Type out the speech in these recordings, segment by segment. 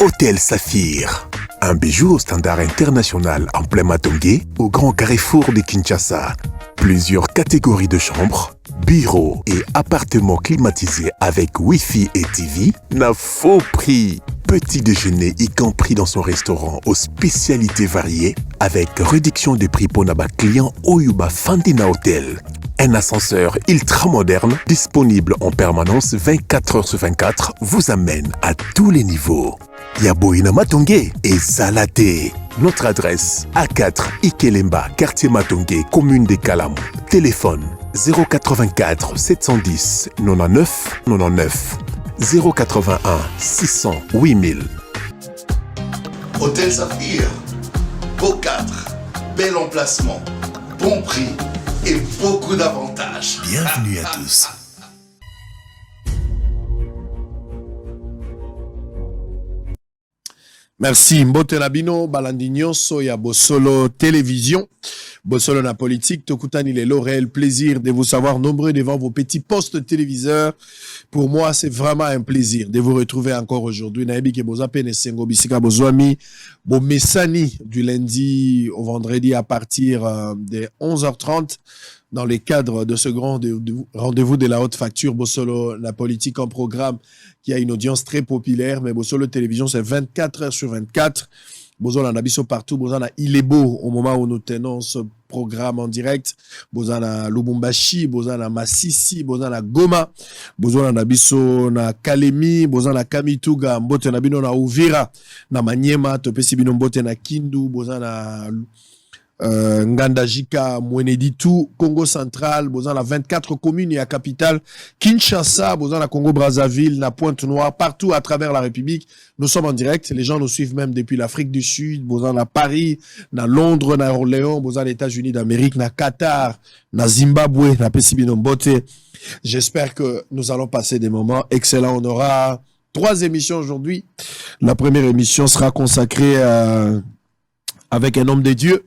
Hôtel Saphir. Un bijou au standard international en plein Matongé, au grand carrefour de Kinshasa. Plusieurs catégories de chambres, bureaux et appartements climatisés avec Wi-Fi et TV n'a faux prix. Petit déjeuner y compris dans son restaurant aux spécialités variées avec réduction des prix pour Naba client Oyuba Fandina Hotel. Un ascenseur ultra moderne disponible en permanence 24 heures sur 24 vous amène à tous les niveaux. Yaboina Matongé et Salaté. Notre adresse A4 Ikelemba, quartier Matongé, commune des Kalamou. Téléphone 084 710 99 99 081 600 8000. Hôtel Saphir, beau cadre, bel emplacement, bon prix et beaucoup d'avantages. Bienvenue à tous. Merci. Mbote Nabino, Balandinho, Soya Bosolo Télévision, Bosolo na politique, Tokutani les Laurel, plaisir de vous savoir nombreux devant vos petits postes téléviseurs. Pour moi, c'est vraiment un plaisir de vous retrouver encore aujourd'hui. Naebi ke boza pene sengo bisika bozwami, bo mesani du lundi au vendredi à partir de 11h30. Dans le cadre de ce grand rendez-vous de la haute facture, Bosolo, la politique en programme, qui a une audience très populaire, mais Bosolo Télévision, c'est 24 heures sur 24. Bosolo en abisso partout, Bosolo na Ilebo, au moment où nous tenons ce programme en direct. Bosolo na Lubumbashi, Bosolo na Masisi, Bosolo na Goma, Bosolo na abisso na Kalemi, Bosolo na Kamituga, Mbote na bino na Uvira, na Maniema, Topesi bino Mbote na Kindu, Bosolo na Ngandajika, Mweneditu, Congo Central, Bozan la 24 communes et la capitale, Kinshasa, Bozan la Congo Brazzaville, la Pointe-Noire, partout à travers la République. Nous sommes en direct. Les gens nous suivent même depuis l'Afrique du Sud, Bozan la Paris, na Londres, na Orléans, Bozan les États-Unis d'Amérique, na Qatar, na Zimbabwe, na Pesibino Mbote. J'espère que nous allons passer des moments excellents. On aura 3 émissions aujourd'hui. La première émission sera consacrée avec un homme de Dieu,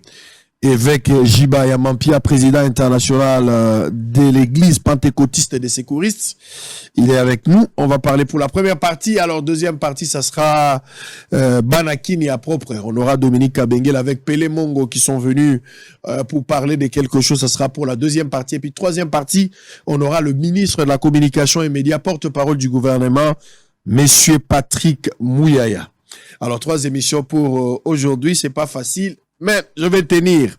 évêque Jiba Yamampia, président international de l'église pentecôtiste des secouristes. Il est avec nous. On va parler pour la première partie. Alors, deuxième partie, ça sera Banakini à propre. On aura Dominique Kabengel avec Pele Mongo qui sont venus pour parler de quelque chose. Ça sera pour la deuxième partie. Et puis, troisième partie, on aura le ministre de la Communication et Médias, porte-parole du gouvernement, Monsieur Patrick Mouyaya. Alors, 3 émissions pour aujourd'hui. C'est pas facile, mais je vais tenir.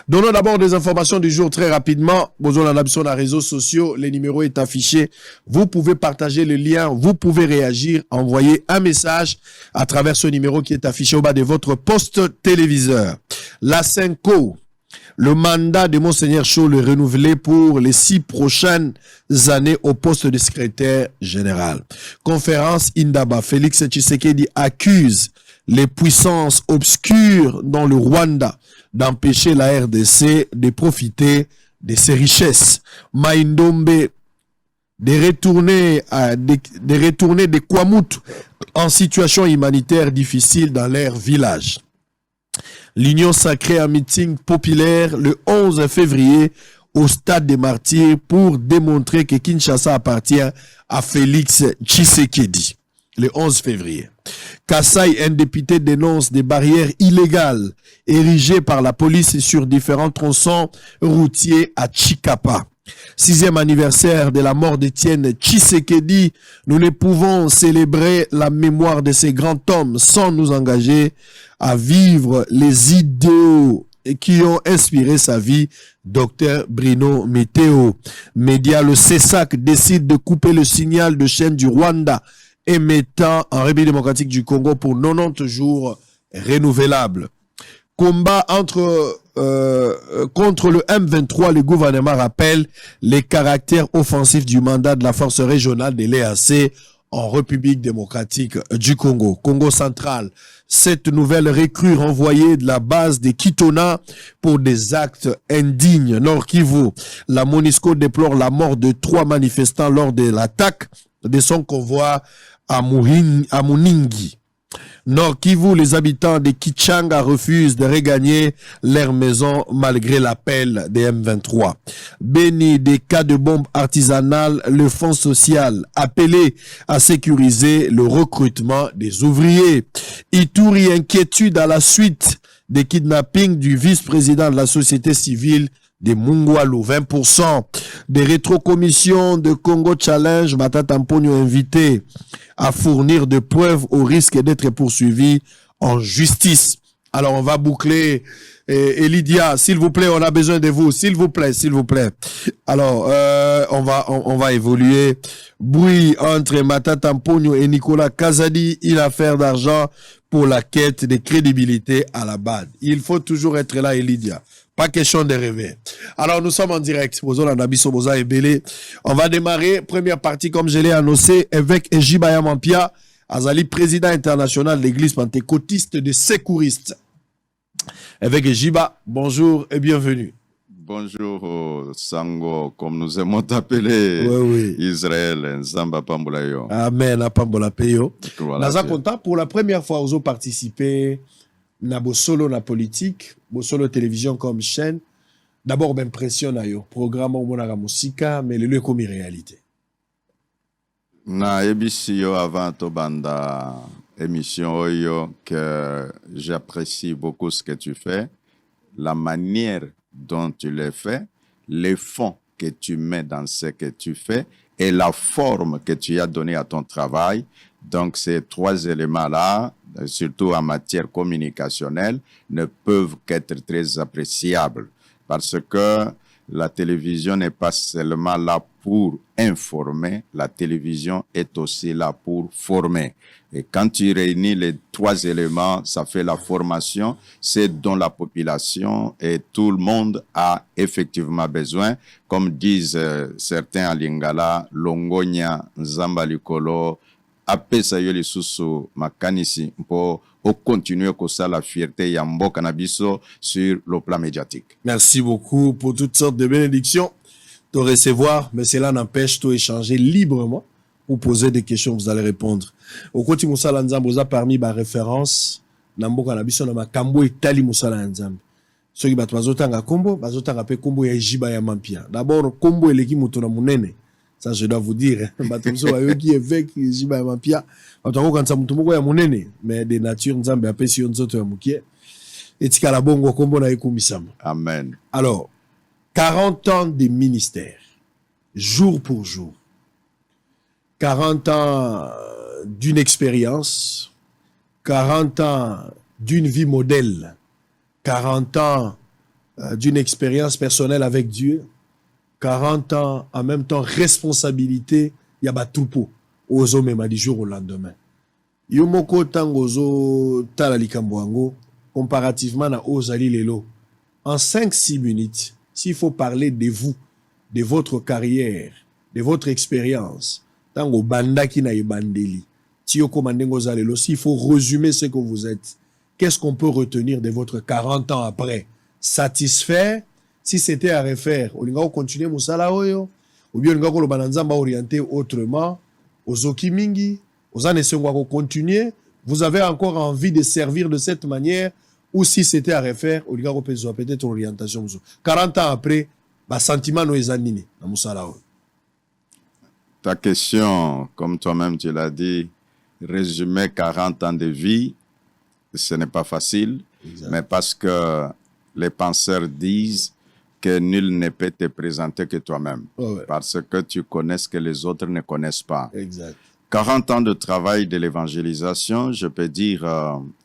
Donnons d'abord des informations du jour très rapidement. Besoin d'en sur les réseaux sociaux. Le numéro est affiché. Vous pouvez partager le lien. Vous pouvez réagir. Envoyer un message à travers ce numéro qui est affiché au bas de votre poste téléviseur. La Senco. Le mandat de Monseigneur Chaud est renouvelé pour les 6 prochaines années au poste de secrétaire général. Conférence Indaba. Félix Tshisekedi accuse les puissances obscures dans le Rwanda d'empêcher la RDC de profiter de ses richesses. Maïndombe de retourner des Kwamoutou en situation humanitaire difficile dans leur village. L'Union sacrée en meeting populaire le 11 février au Stade des Martyrs pour démontrer que Kinshasa appartient à Félix Tshisekedi. Le 11 février. Kassai, un député, dénonce des barrières illégales érigées par la police sur différents tronçons routiers à Chikapa. 6e anniversaire de la mort d'Étienne Tshisekedi. Nous ne pouvons célébrer la mémoire de ces grands hommes sans nous engager à vivre les idéaux qui ont inspiré sa vie. Dr Bruno Meteo. Média, le CESAC décide de couper le signal de chaîne du Rwanda émettant en République démocratique du Congo pour 90 jours renouvelables. Combat contre le M23, le gouvernement rappelle les caractères offensifs du mandat de la force régionale de l'EAC en République démocratique du Congo. Congo central, cette nouvelle recrue renvoyée de la base de Kitona pour des actes indignes. Nord Kivu, la MONUSCO déplore la mort de 3 manifestants lors de l'attaque de son convoi à Mouningi. Nord Kivu, les habitants de Kichanga refusent de regagner leur maison malgré l'appel des M23. Béni, des cas de bombes artisanales, le Fonds social appelé à sécuriser le recrutement des ouvriers. Ituri, inquiétude à la suite des kidnappings du vice-président de la société civile de Mungwalu, 20%. Des rétrocommissions de Congo Challenge, Matata Mpogno invité à fournir de preuves au risque d'être poursuivi en justice. Alors on va boucler. Et Lydia, s'il vous plaît, on a besoin de vous. S'il vous plaît, s'il vous plaît. Alors, on va évoluer. Bruit entre Matata Mpogno et Nicolas Kazadi, une affaire d'argent pour la quête de crédibilité à la BAD. Il faut toujours être là, Lydia. Pas question de rêver. Alors, nous sommes en direct. On va démarrer. Première partie, comme je l'ai annoncé, avec Ejibaya Mampia, Azali, président international de l'église pentecôtiste de secouristes. Avec Ejiba, bonjour et bienvenue. Bonjour Sango, comme nous aimons t'appeler, oui. Israël, Nzamba Pambolayo. Amen, Pambola Peyo. Naza content pour la première fois, vous avez participé na Bosolo na politique, Bosolo télévision comme chaîne. D'abord, m'impressionne yo programme au monara musika, mais le lieu comme réalité. Na ebisi yo avant to banda émission yo que j'apprécie beaucoup ce que tu fais, la manière dont tu le fais, les fonds que tu mets dans ce que tu fais et la forme que tu as donnée à ton travail. Donc, ces trois éléments-là, surtout en matière communicationnelle, ne peuvent qu'être très appréciables parce que la télévision n'est pas seulement là pour informer, la télévision est aussi là pour former. Et quand tu réunis les trois éléments, ça fait la formation, c'est dont la population et tout le monde a effectivement besoin. Comme disent certains à Lingala, Longonya, Nzambalikolo, apesa yo lisusu makanisi pour continuer comme ça la fierté yambo cannabiso sur le plan médiatique. Merci beaucoup pour toutes sortes de bénédictions de recevoir, mais cela n'empêche de échanger librement ou poser des questions, vous allez répondre. Au côté Moussala Nzambe, vous a parmi ma référence nambo cannabiso na makambo etali Moussala Nzambe. Ceux qui battent bazotanga kombo, bazotanga pe kombo ya Jiba ya Mampia. D'abord kombo eleki muto na munene. Ça, je dois vous dire. Qui évêque, Jiba Mampia. Mais de nature, Nzambe apesi yo nzoto ya mukie. Etika la bongo kombo na ekumisama. Amen. Alors, 40 ans de ministère, jour pour jour. 40 ans d'une expérience, 40 ans d'une vie modèle, 40 ans d'une expérience personnelle avec Dieu, 40 ans, en même temps, responsabilité, il y a batoupo, aux hommes même du jour au lendemain. Yomoko tangozo talalikamboango, comparativement à Ozali Lelo, en 5-6 minutes, s'il faut parler de vous, de votre carrière, de votre expérience, tango banda ki na ibandeli, tiyoko mandengo zalelo, s'il faut résumer ce que vous êtes, qu'est-ce qu'on peut retenir de votre 40 ans après? Satisfait? Si c'était à refaire, on va continuer Moussala Oyo, ou bien on va le orienter autrement, aux Okimingi, aux années continuer, vous avez encore envie de servir de cette manière, ou si c'était à refaire, on va peut-être orientation. 40 ans après, le sentiment nous est dans Moussala Oyo. Ta question, comme toi-même tu l'as dit, résumer 40 ans de vie, ce n'est pas facile, exact. Mais parce que les penseurs disent que nul ne peut te présenter que toi-même. Oh ouais. Parce que tu connais ce que les autres ne connaissent pas. Exact. 40 ans de travail de l'évangélisation, je peux dire,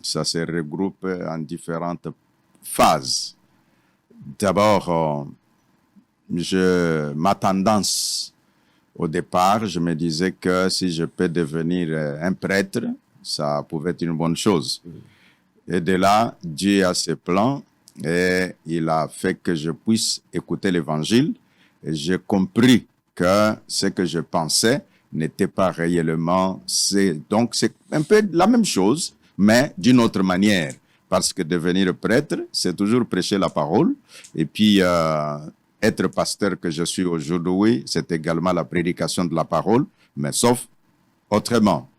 ça se regroupe en différentes phases. D'abord, ma tendance, au départ, je me disais que si je peux devenir un prêtre, ça pouvait être une bonne chose. Et de là, Dieu a ses plans. Et il a fait que je puisse écouter l'évangile. Et j'ai compris que ce que je pensais n'était pas réellement... Donc, c'est un peu la même chose, mais d'une autre manière. Parce que devenir prêtre, c'est toujours prêcher la parole. Et puis, être pasteur que je suis aujourd'hui, c'est également la prédication de la parole, mais sauf autrement.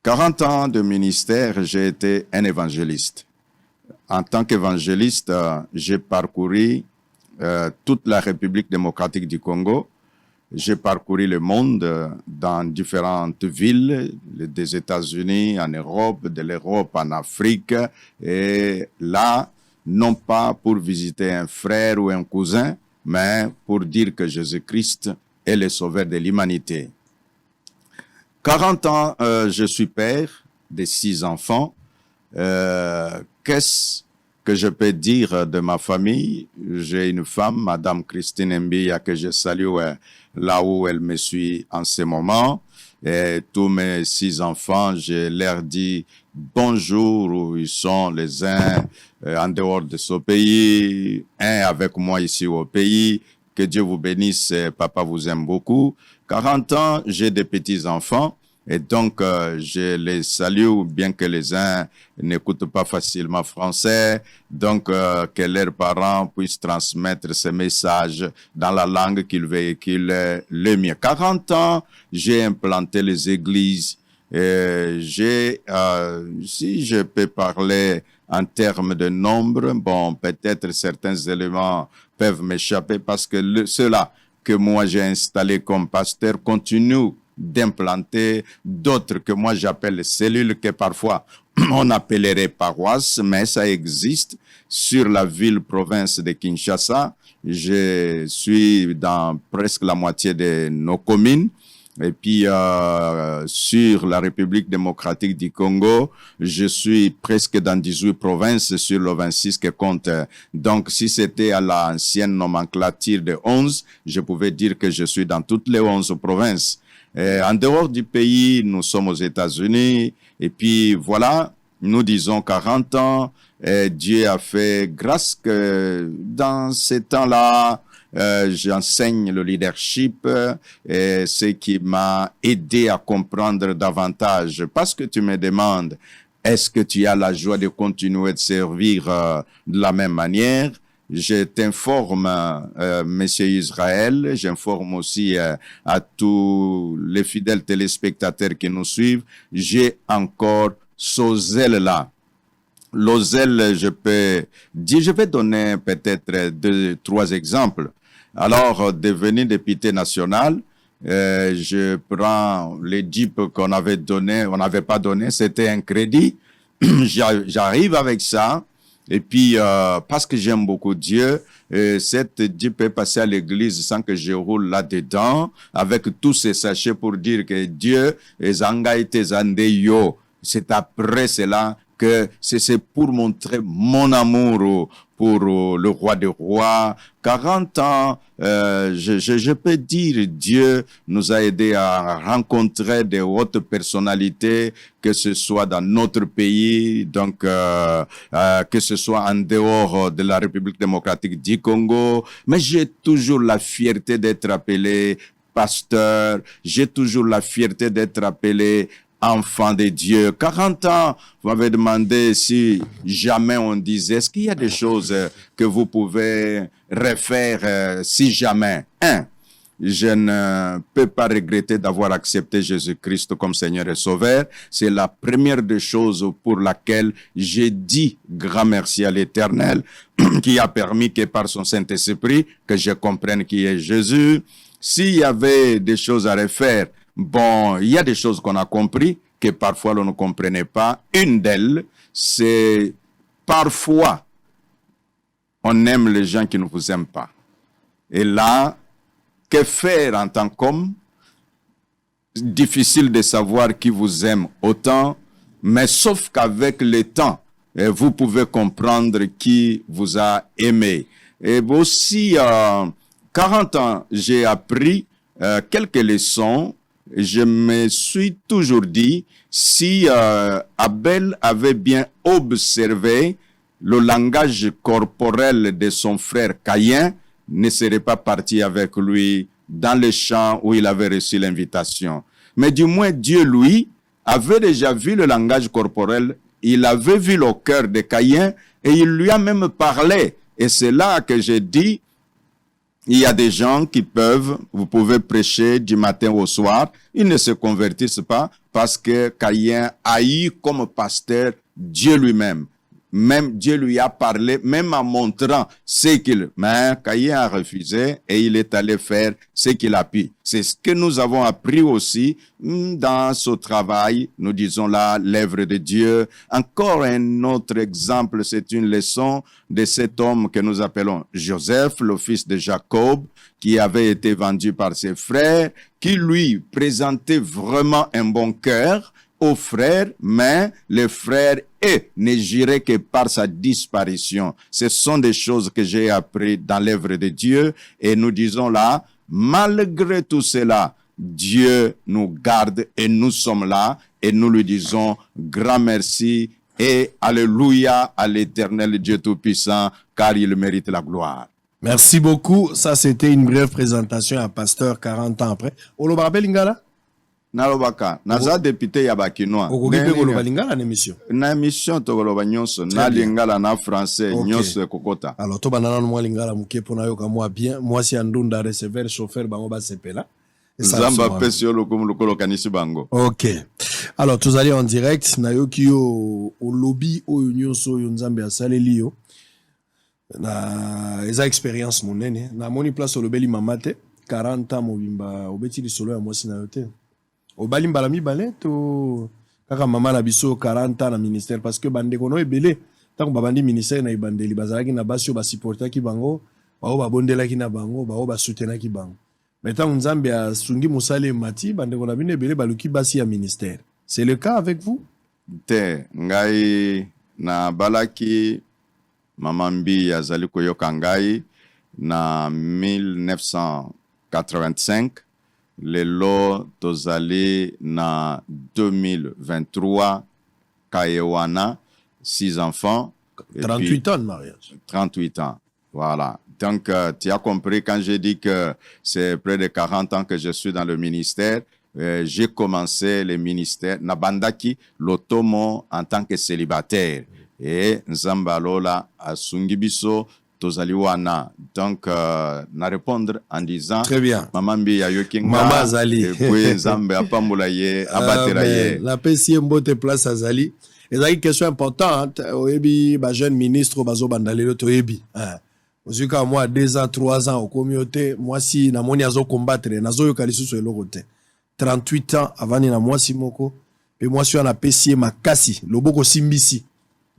40 ans de ministère, j'ai été un évangéliste. En tant qu'évangéliste, j'ai parcouru toute la République démocratique du Congo. J'ai parcouru le monde dans différentes villes des États-Unis, en Europe, de l'Europe en Afrique. Et là, non pas pour visiter un frère ou un cousin, mais pour dire que Jésus-Christ est le sauveur de l'humanité. 40 ans, je suis père de 6 enfants. Qu'est-ce que je peux dire de ma famille? J'ai une femme, Madame Christine Mbia, que je salue là où elle me suit en ce moment. Et tous mes 6 enfants, je leur dis bonjour où ils sont, les uns en dehors de ce pays, un avec moi ici au pays. Que Dieu vous bénisse, papa vous aime beaucoup. 40 ans, j'ai des petits-enfants. Et donc, je les salue, bien que les uns n'écoutent pas facilement français. Donc, que leurs parents puissent transmettre ces messages dans la langue qu'ils véhiculent le mieux. 40 ans, j'ai implanté les églises. Si je peux parler en termes de nombre, bon, peut-être certains éléments peuvent m'échapper parce que ceux-là que moi j'ai installés comme pasteur continuent d'implanter d'autres que moi j'appelle cellules que parfois on appellerait paroisses, mais ça existe sur la ville-province de Kinshasa. Je suis dans presque la moitié de nos communes. Et puis, sur la République démocratique du Congo, je suis presque dans 18 provinces sur le 26 que compte. Donc, si c'était à l'ancienne nomenclature de 11, je pouvais dire que je suis dans toutes les 11 provinces. En dehors du pays, nous sommes aux États-Unis. Et puis, voilà, nous disons 40 ans. Dieu a fait grâce que dans ces temps-là, j'enseigne le leadership, et ce qui m'a aidé à comprendre davantage. Parce que tu me demandes, est-ce que tu as la joie de continuer de servir de la même manière? Je t'informe, Monsieur Israël, j'informe aussi à tous les fidèles téléspectateurs qui nous suivent, j'ai encore ce zèle-là. Le zèle, je vais donner peut-être 2, 3 exemples. Alors, devenu député national, je prends les DIP qu'on avait donné, on n'avait pas donné, c'était un crédit. J'arrive avec ça. Et puis, parce que j'aime beaucoup Dieu, cette DIP est passée à l'église sans que je roule là-dedans, avec tous ces sachets pour dire que Dieu est Zangaïte Zandeyo. C'est après cela que c'est pour montrer mon amour pour le roi des rois. 40 ans, je peux dire, Dieu nous a aidés à rencontrer des hautes personnalités, que ce soit dans notre pays, donc que ce soit en dehors de la République démocratique du Congo. Mais j'ai toujours la fierté d'être appelé pasteur, j'ai toujours la fierté d'être appelé enfant de Dieu. 40 ans, vous m'avez demandé si jamais on disait, est-ce qu'il y a des choses que vous pouvez refaire si jamais? Je ne peux pas regretter d'avoir accepté Jésus-Christ comme Seigneur et Sauveur. C'est la première des choses pour laquelle j'ai dit grand merci à l'Éternel qui a permis que par son Saint-Esprit que je comprenne qui est Jésus. S'il y avait des choses à refaire, bon, il y a des choses qu'on a compris que parfois l'on ne comprenait pas. Une d'elles, c'est parfois on aime les gens qui ne vous aiment pas. Et là, que faire en tant qu'homme? Difficile de savoir qui vous aime autant, mais sauf qu'avec le temps, vous pouvez comprendre qui vous a aimé. Et aussi, 40 ans, j'ai appris quelques leçons. Je me suis toujours dit, si Abel avait bien observé le langage corporel de son frère Caïn, ne serait pas parti avec lui dans le champ où il avait reçu l'invitation. Mais du moins, Dieu, lui, avait déjà vu le langage corporel, il avait vu le cœur de Caïn et il lui a même parlé. Et c'est là que j'ai dit, Il y a des gens vous pouvez prêcher du matin au soir, ils ne se convertissent pas parce que Caïn a eu comme pasteur Dieu lui-même. Même Dieu lui a parlé, même en montrant ce qu'il... Mais Caïn a refusé et il est allé faire ce qu'il a pu. C'est ce que nous avons appris aussi dans ce travail. Nous disons là, l'œuvre de Dieu. Encore un autre exemple, c'est une leçon de cet homme que nous appelons Joseph, le fils de Jacob, qui avait été vendu par ses frères, qui lui présentait vraiment un bon cœur aux frères, mais les frères ne juraient que par sa disparition. Ce sont des choses que j'ai appris dans l'œuvre de Dieu et nous disons là, malgré tout cela, Dieu nous garde et nous sommes là et nous lui disons grand merci et alléluia à l'Éternel Dieu Tout-Puissant car il mérite la gloire. Merci beaucoup. Ça, c'était une brève présentation à Pasteur 40 ans après. Olo Barabel Lingala? Nalobaka, naza député ya bakinois. Okoki pe koloba Lingala na émission. Na émission tokoloba nyonso, na Lingala na français, nyonso kokota. Alors, to banana no Lingala muke pona yo kamwa bien. Moi si andunda receveur chauffeur bango ba sepela. Zamba pesio lokolo kanisi bango. OK. Alors, tous allez en direct na yo ki yo au lobby o nyonso yo nzambe asaleli yo. Na eza expérience monene. Na moni place au lobeli mamate 40 ans mobimba obeti li solo ya mwasi na yote. Obali mbala mibale to kaka mama na biso 40 ans na ministère parce que bande kono ebele tant babandi ministère na ibandeli bazalaki na basi ba supporter ki bango bao ba bondela ki na bango bao ba soutenir ki bango mais tant nzambe a sungi musale mati bande kono bine ebele baluki basi ya ministère. C'est le cas avec vous? Te ngai na balaki mama mbi azali koyoka ngai na 1985 lelo tozali na 2023 Kayewana 6 enfants 38 ans de mariage. 38 ans, voilà. Donc tu as compris quand j'ai dit que c'est près de 40 ans que je suis dans le ministère. J'ai commencé le ministère Nabandaki Lotomo en tant que célibataire et Nzambalola à Sungibiso Tozaliwana. Donc, na répondre en disant très bien. Maman Mbi Ayokinga. Maman Zali. Et puis Nzambe Apambulaye, Abateraye. La PCM Mbote place à Zali. Et ça, une question importante. Oyebi, ba jeune ministre, bazo bandalelo to yebi. Ozuka moi 2 ans, 3 ans au communauté, moi si na moni azo combattre, nazo yo kalisu so elokote. 38 ans avant na moi si moko. Et moi si on a PCM Makasi, loboko simbisi,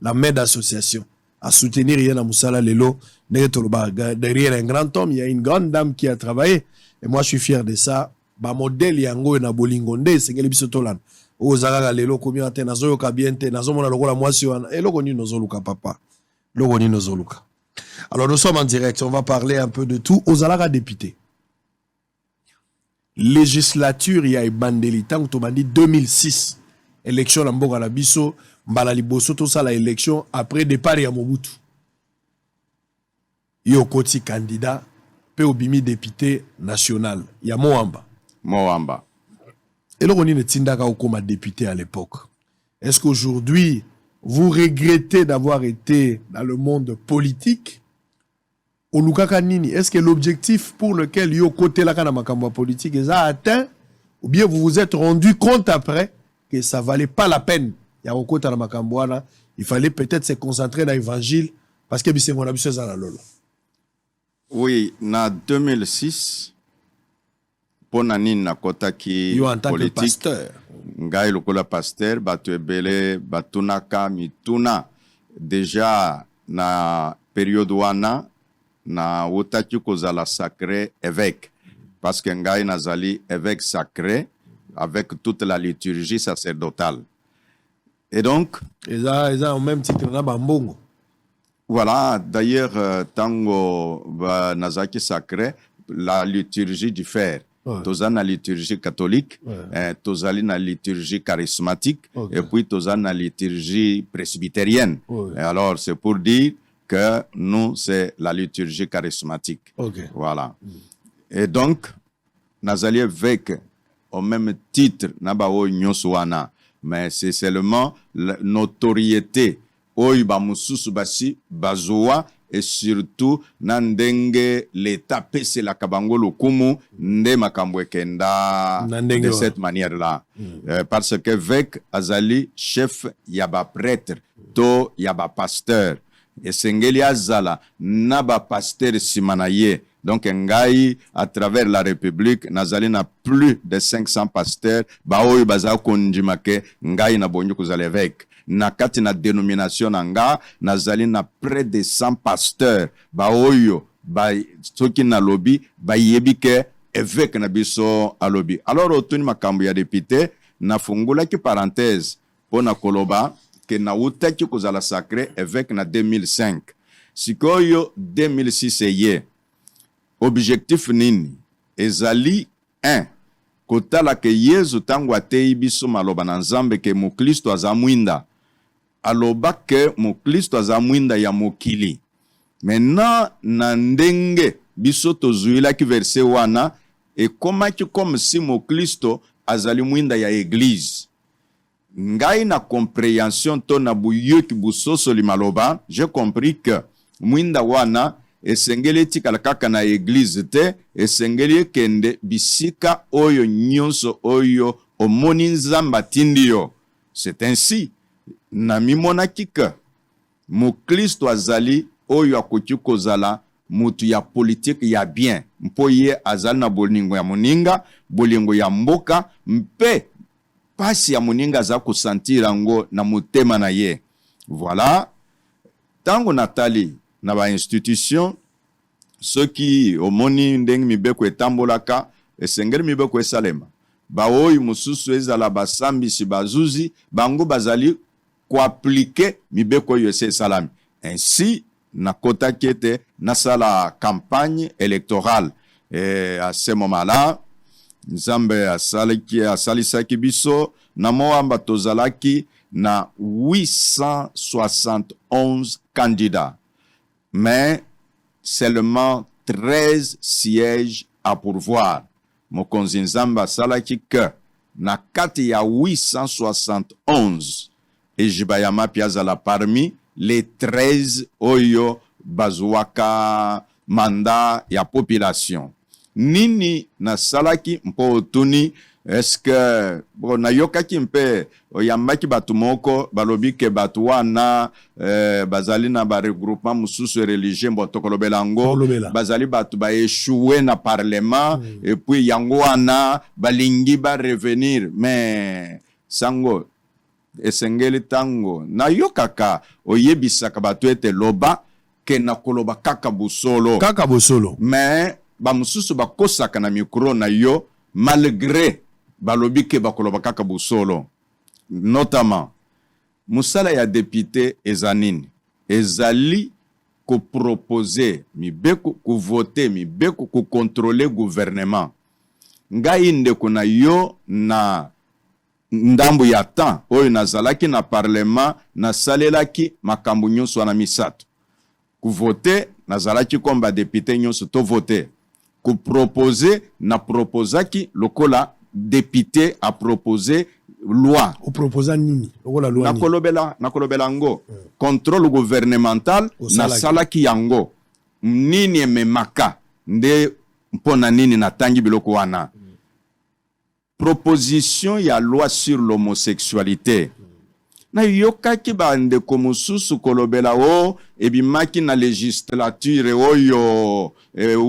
la main d'association. À soutenir Yana Moussala Lelo, derrière un grand homme, il y a une grande dame qui a travaillé. Et moi, je suis fier de ça. Ba modèle yango na bolingonde, c'est ngeli biso tolan. O zaka lelo communauté nazo yo kabiente, nazo mona lokola mwasi wana. Et loko ni nozoluka papa. Loko ni nozoluka. Alors nous sommes en direct, on va parler un peu de tout. Ozalaka député. Législature, il y a une bandeli tant que 2006. Élection na mboka na biso. Mbala liboso to sala élection après départ ya Mobutu. Yo koti candidat pe obimi député national ya Moamba. Moamba. Et là on ne tindaka okoma député à l'époque. Est-ce qu'aujourd'hui vous regrettez d'avoir été dans le monde politique? Olukaka nini? Est-ce que l'objectif pour lequel yo kote la kana makambo politique est atteint ou bien vous vous êtes rendu compte après que ça valait pas la peine? Il fallait peut-être se concentrer dans l'évangile parce que c'est mon habitude à la lola. Oui, en 2006, pour nani na kota ki en tant politique, que pasteur. Ngai lokola pasteur, batu ebele, batunaka mituna. Déjà, na période wana, na otaki kozala sacré évêque. Parce que ngai nazali évêque sacré avec toute la liturgie sacerdotale. Et donc, ils ont même titre na bambongo. Voilà, d'ailleurs, tango nazaki sacré, la liturgie du fer. Tozali na liturgie catholique, tozali na liturgie charismatique, et puis tozali na liturgie presbytérienne. Et alors, c'est pour dire que nous, c'est la liturgie charismatique. Voilà. Et donc, nazali évêque au même titre, nabao nyoswana. Mais c'est seulement la notoriété. Oyi ba mususu basi bazoa et surtout na ndenge l'État pese la kabango lokumu nde makambo ekenda de cette manière-là. Parce que vek azali chef yaba prêtre to yaba pasteur esengeli azala na ba pasteur simanaye. Donc, ngai, à travers la République, nazali na plus de 500 pasteurs, baoyo baza konjimake, ngai na bonyo kuzali évêque. Na kati na dénomination nga, nazali na près de 100 pasteurs, baoyo, soki na lobi, yebike, évêque na biso a lobi. Alors, otuni makambo ya député, na fungula ki parenthèse, po na koloba, ke na utaki kuzala sacré, évêque na 2005. Sikoyo 2006 ye. Objectif nini ezali 1 kotala ke Yesu tangu atei biso maloba na Nzambe ke mukristo aza mwinda aloba ke mukristo aza mwinda ya mokili. Maintenant na ndenge biso tozuilaki verset wana ekomaki comme si mukristo azali mwinda ya église. Ngai na compréhension to na buyoki busosoli maloba, j'ai compris que mwinda wana esengeli tikala kaka na église te, esengeli kende bisika oyo nyonso oyo omoni Nzambe atindi yo. C'est ainsi na mimonaki ke mukristo azali oyo akoki kozala mutu ya politique ya bien, mpo ye azali na bolingo ya moninga, bolingo ya mboka, mpe pasi ya moninga aza kosantira ngo na motema na ye. Voilà, tango natali na ba institution ceux qui omoni ndenge mibeko etambolaka esengeli mibeko esalema baoyi mususu ezala basambisi bazuzi bango bazali ko appliquer mibeko yo salami. Ainsi nakota kete nasala campagne électorale et à ce moment-là Nzambe asalisaki biso na moamba tozalaki na 871 candidats, mais seulement 13 sièges à pourvoir. Mokonzi Nzambe asalaki que na kati ya 871 et jibayama piazala parmi les 13 oyo bazuaka mandat ya population. Nini na salaki mpo otuni est-ce que bon na yokaki mpe oyambaki batu moko balobi ke batu wana bazali na ba regroupement mususu religieux mbotokolobela ngo bazali batu ba échouer na parlement et puis yango wana balingi ba revenir mais sango esengeli tango na yokaka oyebisaka batu ete loba ke na koloba kaka busolo mais ba mususu bakosaka na micro na yo malgré balobi ke bakoloba kaka busolo. Notamment musala ya député ezanini ezali ko proposer mibeko ko voter mibeko ko contrôler gouvernement. Ngai ndeko na yo na ndambu ya temps oyo nazalaki na parlement na salelaki makambo nyonso na misato ku voter nazalaki komba député nyonso to voter ku proposer na proposaki lokola député a proposé loi. Ou proposa nini? Lokola loi na kolobela ngo contrôle gouvernemental na salaki yango nini ememaka nde mpona nini na tangi biloko wana. Proposition ya loi sur l'homosexualité. Na yokaki bande komususu kolobela o ebimaki na législature oyo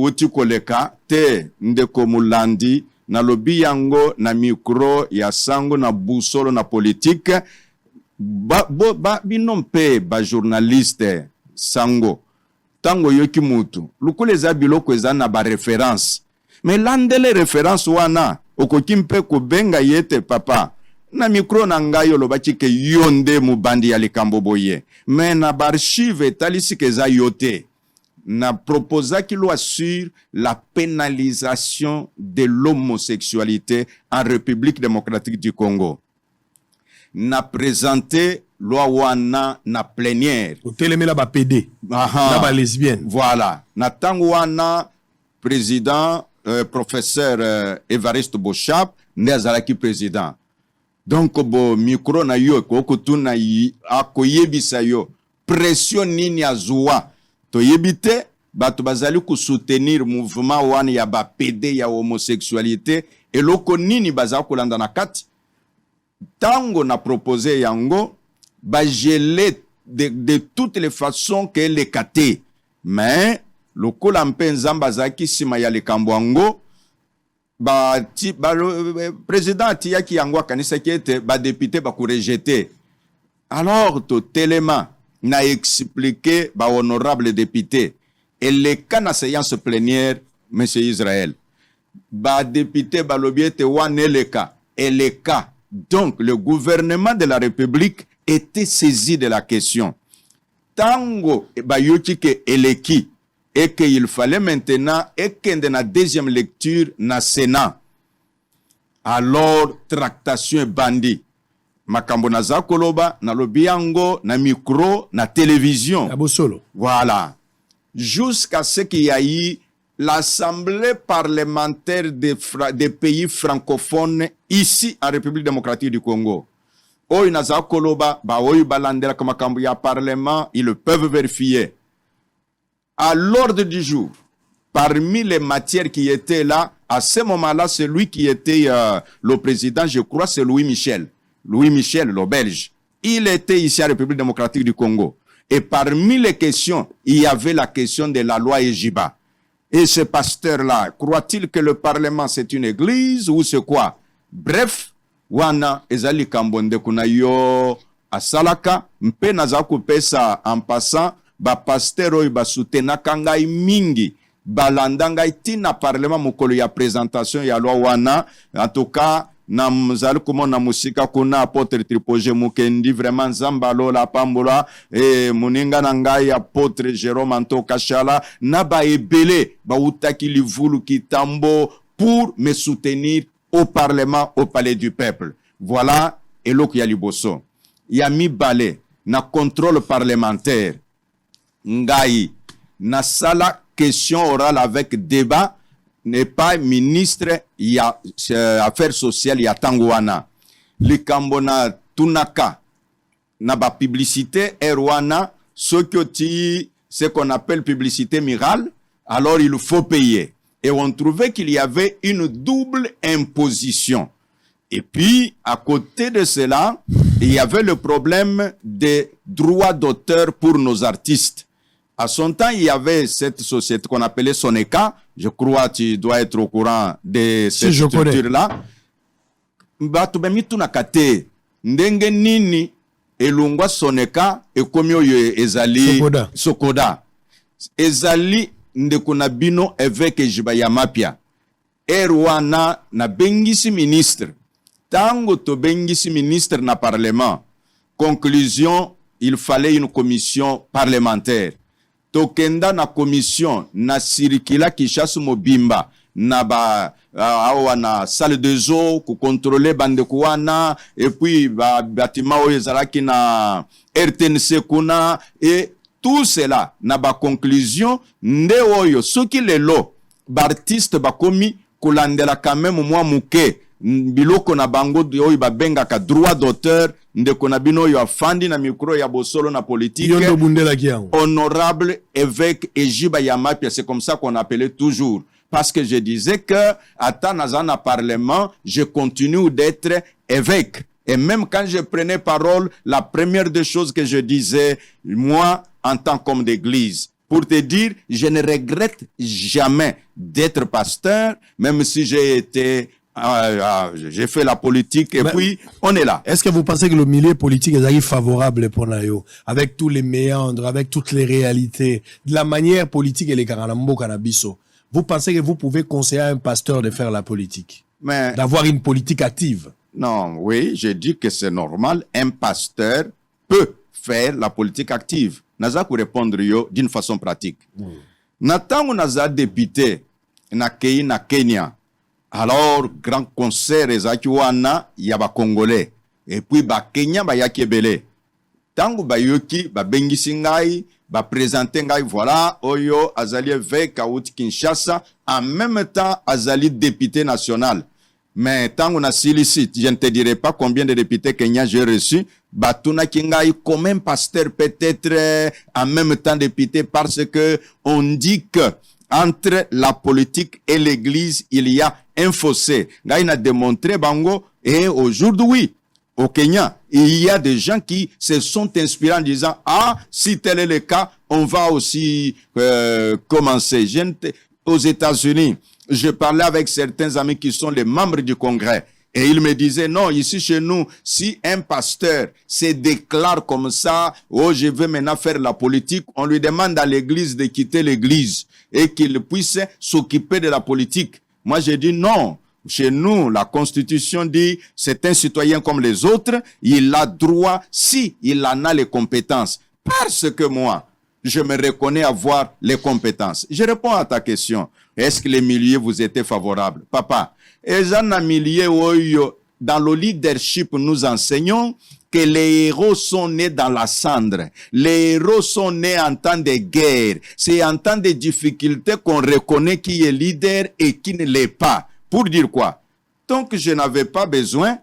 uti koleka te ndeko mulandi na lobi yango na micro ya sango na busolo na politique binompe ba journaliste sango tango yoki mutu lukuleza biloko eza na ba référence mais landele référence wana okoki mpe kobenga yete papa na micro na ngai olobaki ke yonde mubandi ya likambo boye mais na barchive etalisi ke eza yote na proposaki loi sur la pénalisation de l'homosexualité en République démocratique du Congo. Na présenté loi wana na plénière. Otelemela ba PD. Na ba lesbienne. Voilà. Na tango wana président professeur Évariste Bochap nde azalaki président. Donc bo micro na yo ko kutuna akoyebisa yo pression nini azwa toyebite bato bazali ku soutenir mouvement wana ya ba PD ya homosexualité eloko nini bazali kolanda na kati tango na proposé yango ba geler de toutes les façons que les kate mais lokola mpe nzamba azalaki sima ya likambo yango président atiyaki yango akanisaki ete badepute bakurejete alors totelema na expliqué ba honorable député et les cas na séance plénière monsieur Israël ba député balobi ete wana eleka eleka donc le gouvernement de la République était saisi de la question tango bayoki ke eleki et qu'il fallait maintenant et qu'il na deuxième lecture na Sénat alors tractation bandi makambo na zakoloba na lobiango na micro na télévision Abosolo. Voilà jusqu'à ce qu'il y a eu l'Assemblée parlementaire des pays francophones ici en République démocratique du Congo. Oyo na zakoloba ba oyo balandela kama makambo ya parlement, ils peuvent vérifier. À l'ordre du jour, parmi les matières qui étaient là, à ce moment-là, celui qui était le président, je crois, c'est Louis Michel. Louis Michel, le Belge. Il était ici en République démocratique du Congo. Et parmi les questions, il y avait la question de la loi Ejiba. Et ce pasteur-là, croit-il que le Parlement, c'est une église ou c'est quoi? Bref, wana ezali kambonde kuna yo asalaka mpe naza kopesa en passant ba pasteur oyo basutenaka ngai mingi balanda ngai tina parlement mokolo ya présentation ya loi wana en tout cas na mzali komona musika kuna apôtre Tripoje Mukendi vraiment nzamba lola pambola e muninga na ngai apôtre Jérôme Anto Kashala na ba ebele ba utaki livulu kitambo pour me soutenir au Parlement, au Palais du Peuple. Voilà, et l'autre y a liboso. Y a mi balé, na contrôle parlementaire. Ngai, na sala question orale avec débat, n'est pas ministre, y a affaires sociales, y a tangoana. Likambona tunaka, na ba publicité, erwana, ce qu'on appelle publicité murale, alors il faut payer. Et on trouvait qu'il y avait une double imposition. Et puis, à côté de cela, il y avait le problème des droits d'auteur pour nos artistes. À son temps, il y avait cette société qu'on appelait Soneka. Je crois que tu dois être au courant de cette structure-là. Batubemituna-kate, ndenge nini elungwa Soneka ekomyo ezali Sokoda. Ezali ndekuna bino avec Ejiba ya mapia. Erwana na bengisi ministre. Tango to bengisi ministre na parlement. Conclusion, il fallait une commission parlementaire. Tokenda na commission na sirikila Kishasu Mobimba na ba awana salle de zoo ku contrôler bandeko wana et puis ba bâtiment oyo ezalaki na RTNC kuna et tout cela na ba conclusion nde oyo soki lelo ba artiste bakomi kolandela quand même mwa muke biloko na bango oyo ba benga ka droit d'auteur ndeko na bino oyo afandi na micro ya bosolo na politique honorable évêque Ejiba ya mapia, c'est comme ça qu'on appelait toujours. Parce que je disais que à Tanazana Parlement, je continue d'être évêque. Et même quand je prenais parole, la première des choses que je disais, moi, en tant qu'homme d'église, pour te dire, je ne regrette jamais d'être pasteur, même si j'ai été, j'ai fait la politique et puis on est là. Est-ce que vous pensez que le milieu politique est favorable pour Nayo, avec tous les méandres, avec toutes les réalités, de la manière politique et les Karanambo Kanabiso? Vous pensez que vous pouvez conseiller à un pasteur de faire la politique, d'avoir une politique active? Non, oui, je dis que c'est normal. Un pasteur peut faire la politique active. Naza pour répondre d'une façon pratique. Natango naza député na Kenya. Alors grand concert ezaki wana ya ba Congolais et puis ba Kenya ba yakebele. Tango ba yoki ba bengisi ngai ba présenter ngai voilà oyo azali évêque à Kinshasa en même temps azali député national. Mais tant qu'on a sollicité, je ne te dirai pas combien de députés Kenya j'ai reçus. Batuna Kingai, comme un pasteur peut-être en même temps député, parce que on dit que entre la politique et l'église, il y a un fossé. Là, il a démontré Bango, et aujourd'hui, au Kenya, il y a des gens qui se sont inspirés en disant, ah, si tel est le cas, on va aussi commencer. Aux États-Unis, je parlais avec certains amis qui sont les membres du Congrès. Et ils me disaient, non, ici chez nous, si un pasteur se déclare comme ça, oh, je veux maintenant faire la politique, on lui demande à l'église de quitter l'église et qu'il puisse s'occuper de la politique. Moi, j'ai dit non. Chez nous, la Constitution dit, c'est un citoyen comme les autres, il a droit, si il en a les compétences. Parce que moi, je me reconnais avoir les compétences. Je réponds à ta question. Est-ce que les milieux vous étaient favorables? Papa, dans le leadership, nous enseignons que les héros sont nés dans la cendre. Les héros sont nés en temps de guerre. C'est en temps de difficulté qu'on reconnaît qui est leader et qui ne l'est pas. Pour dire quoi? Donc, je n'avais pas besoin,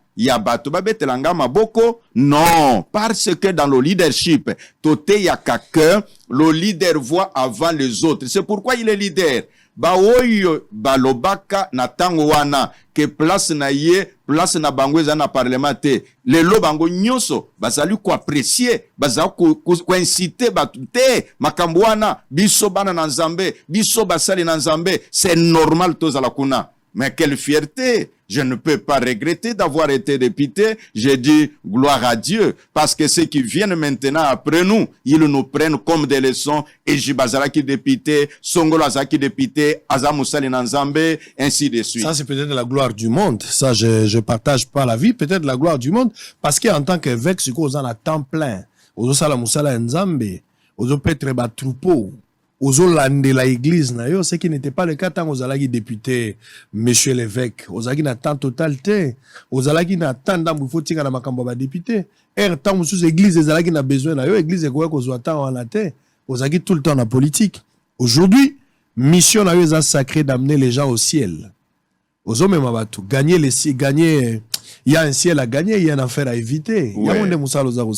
non, parce que dans le leadership, Toté Yakake, le leader voit avant les autres. C'est pourquoi il est leader. Baoyo balobaka na tango wana ke place na ye place na bango eza na parlement te lelo bango nyonso bazali ko apprécier bazali ko inciter batu te makambo wana biso bana na Nzambe biso basali na Nzambe, c'est normal tozala kuna. Mais quelle fierté! Je ne peux pas regretter d'avoir été député. Je dis gloire à Dieu. Parce que ceux qui viennent maintenant après nous, ils nous prennent comme des leçons. Et Jibazaraki député, Songolo Azaki député, Azamoussali Nanzambe, ainsi de suite. Ça, c'est peut-être la gloire du monde. Ça, je partage pas la vie. Peut-être la gloire du monde. Parce qu'en tant qu'évêque, c'est qu'on a temps plein. Ozo Sala Moussala Nzambe. Ozo Petre Batroupo. Ozolande la église na yo, ce qui n'était pas le cas tant ozalaki député monsieur l'évêque, ozalaki na temps totalité, ozalaki na temps d'ambu faut tinga na makambo ba député, tant sous église ezalaki na besoin na yo, église ekoya kozwa temps wana te, ozalaki tout le temps na politique. Aujourd'hui, mission na yo eza sacré d'amener les gens au ciel. Ozomema batu, gagner les cieux, gagner. Il y a un ciel à gagner, il y a un enfer à éviter. Il y a un moussala aux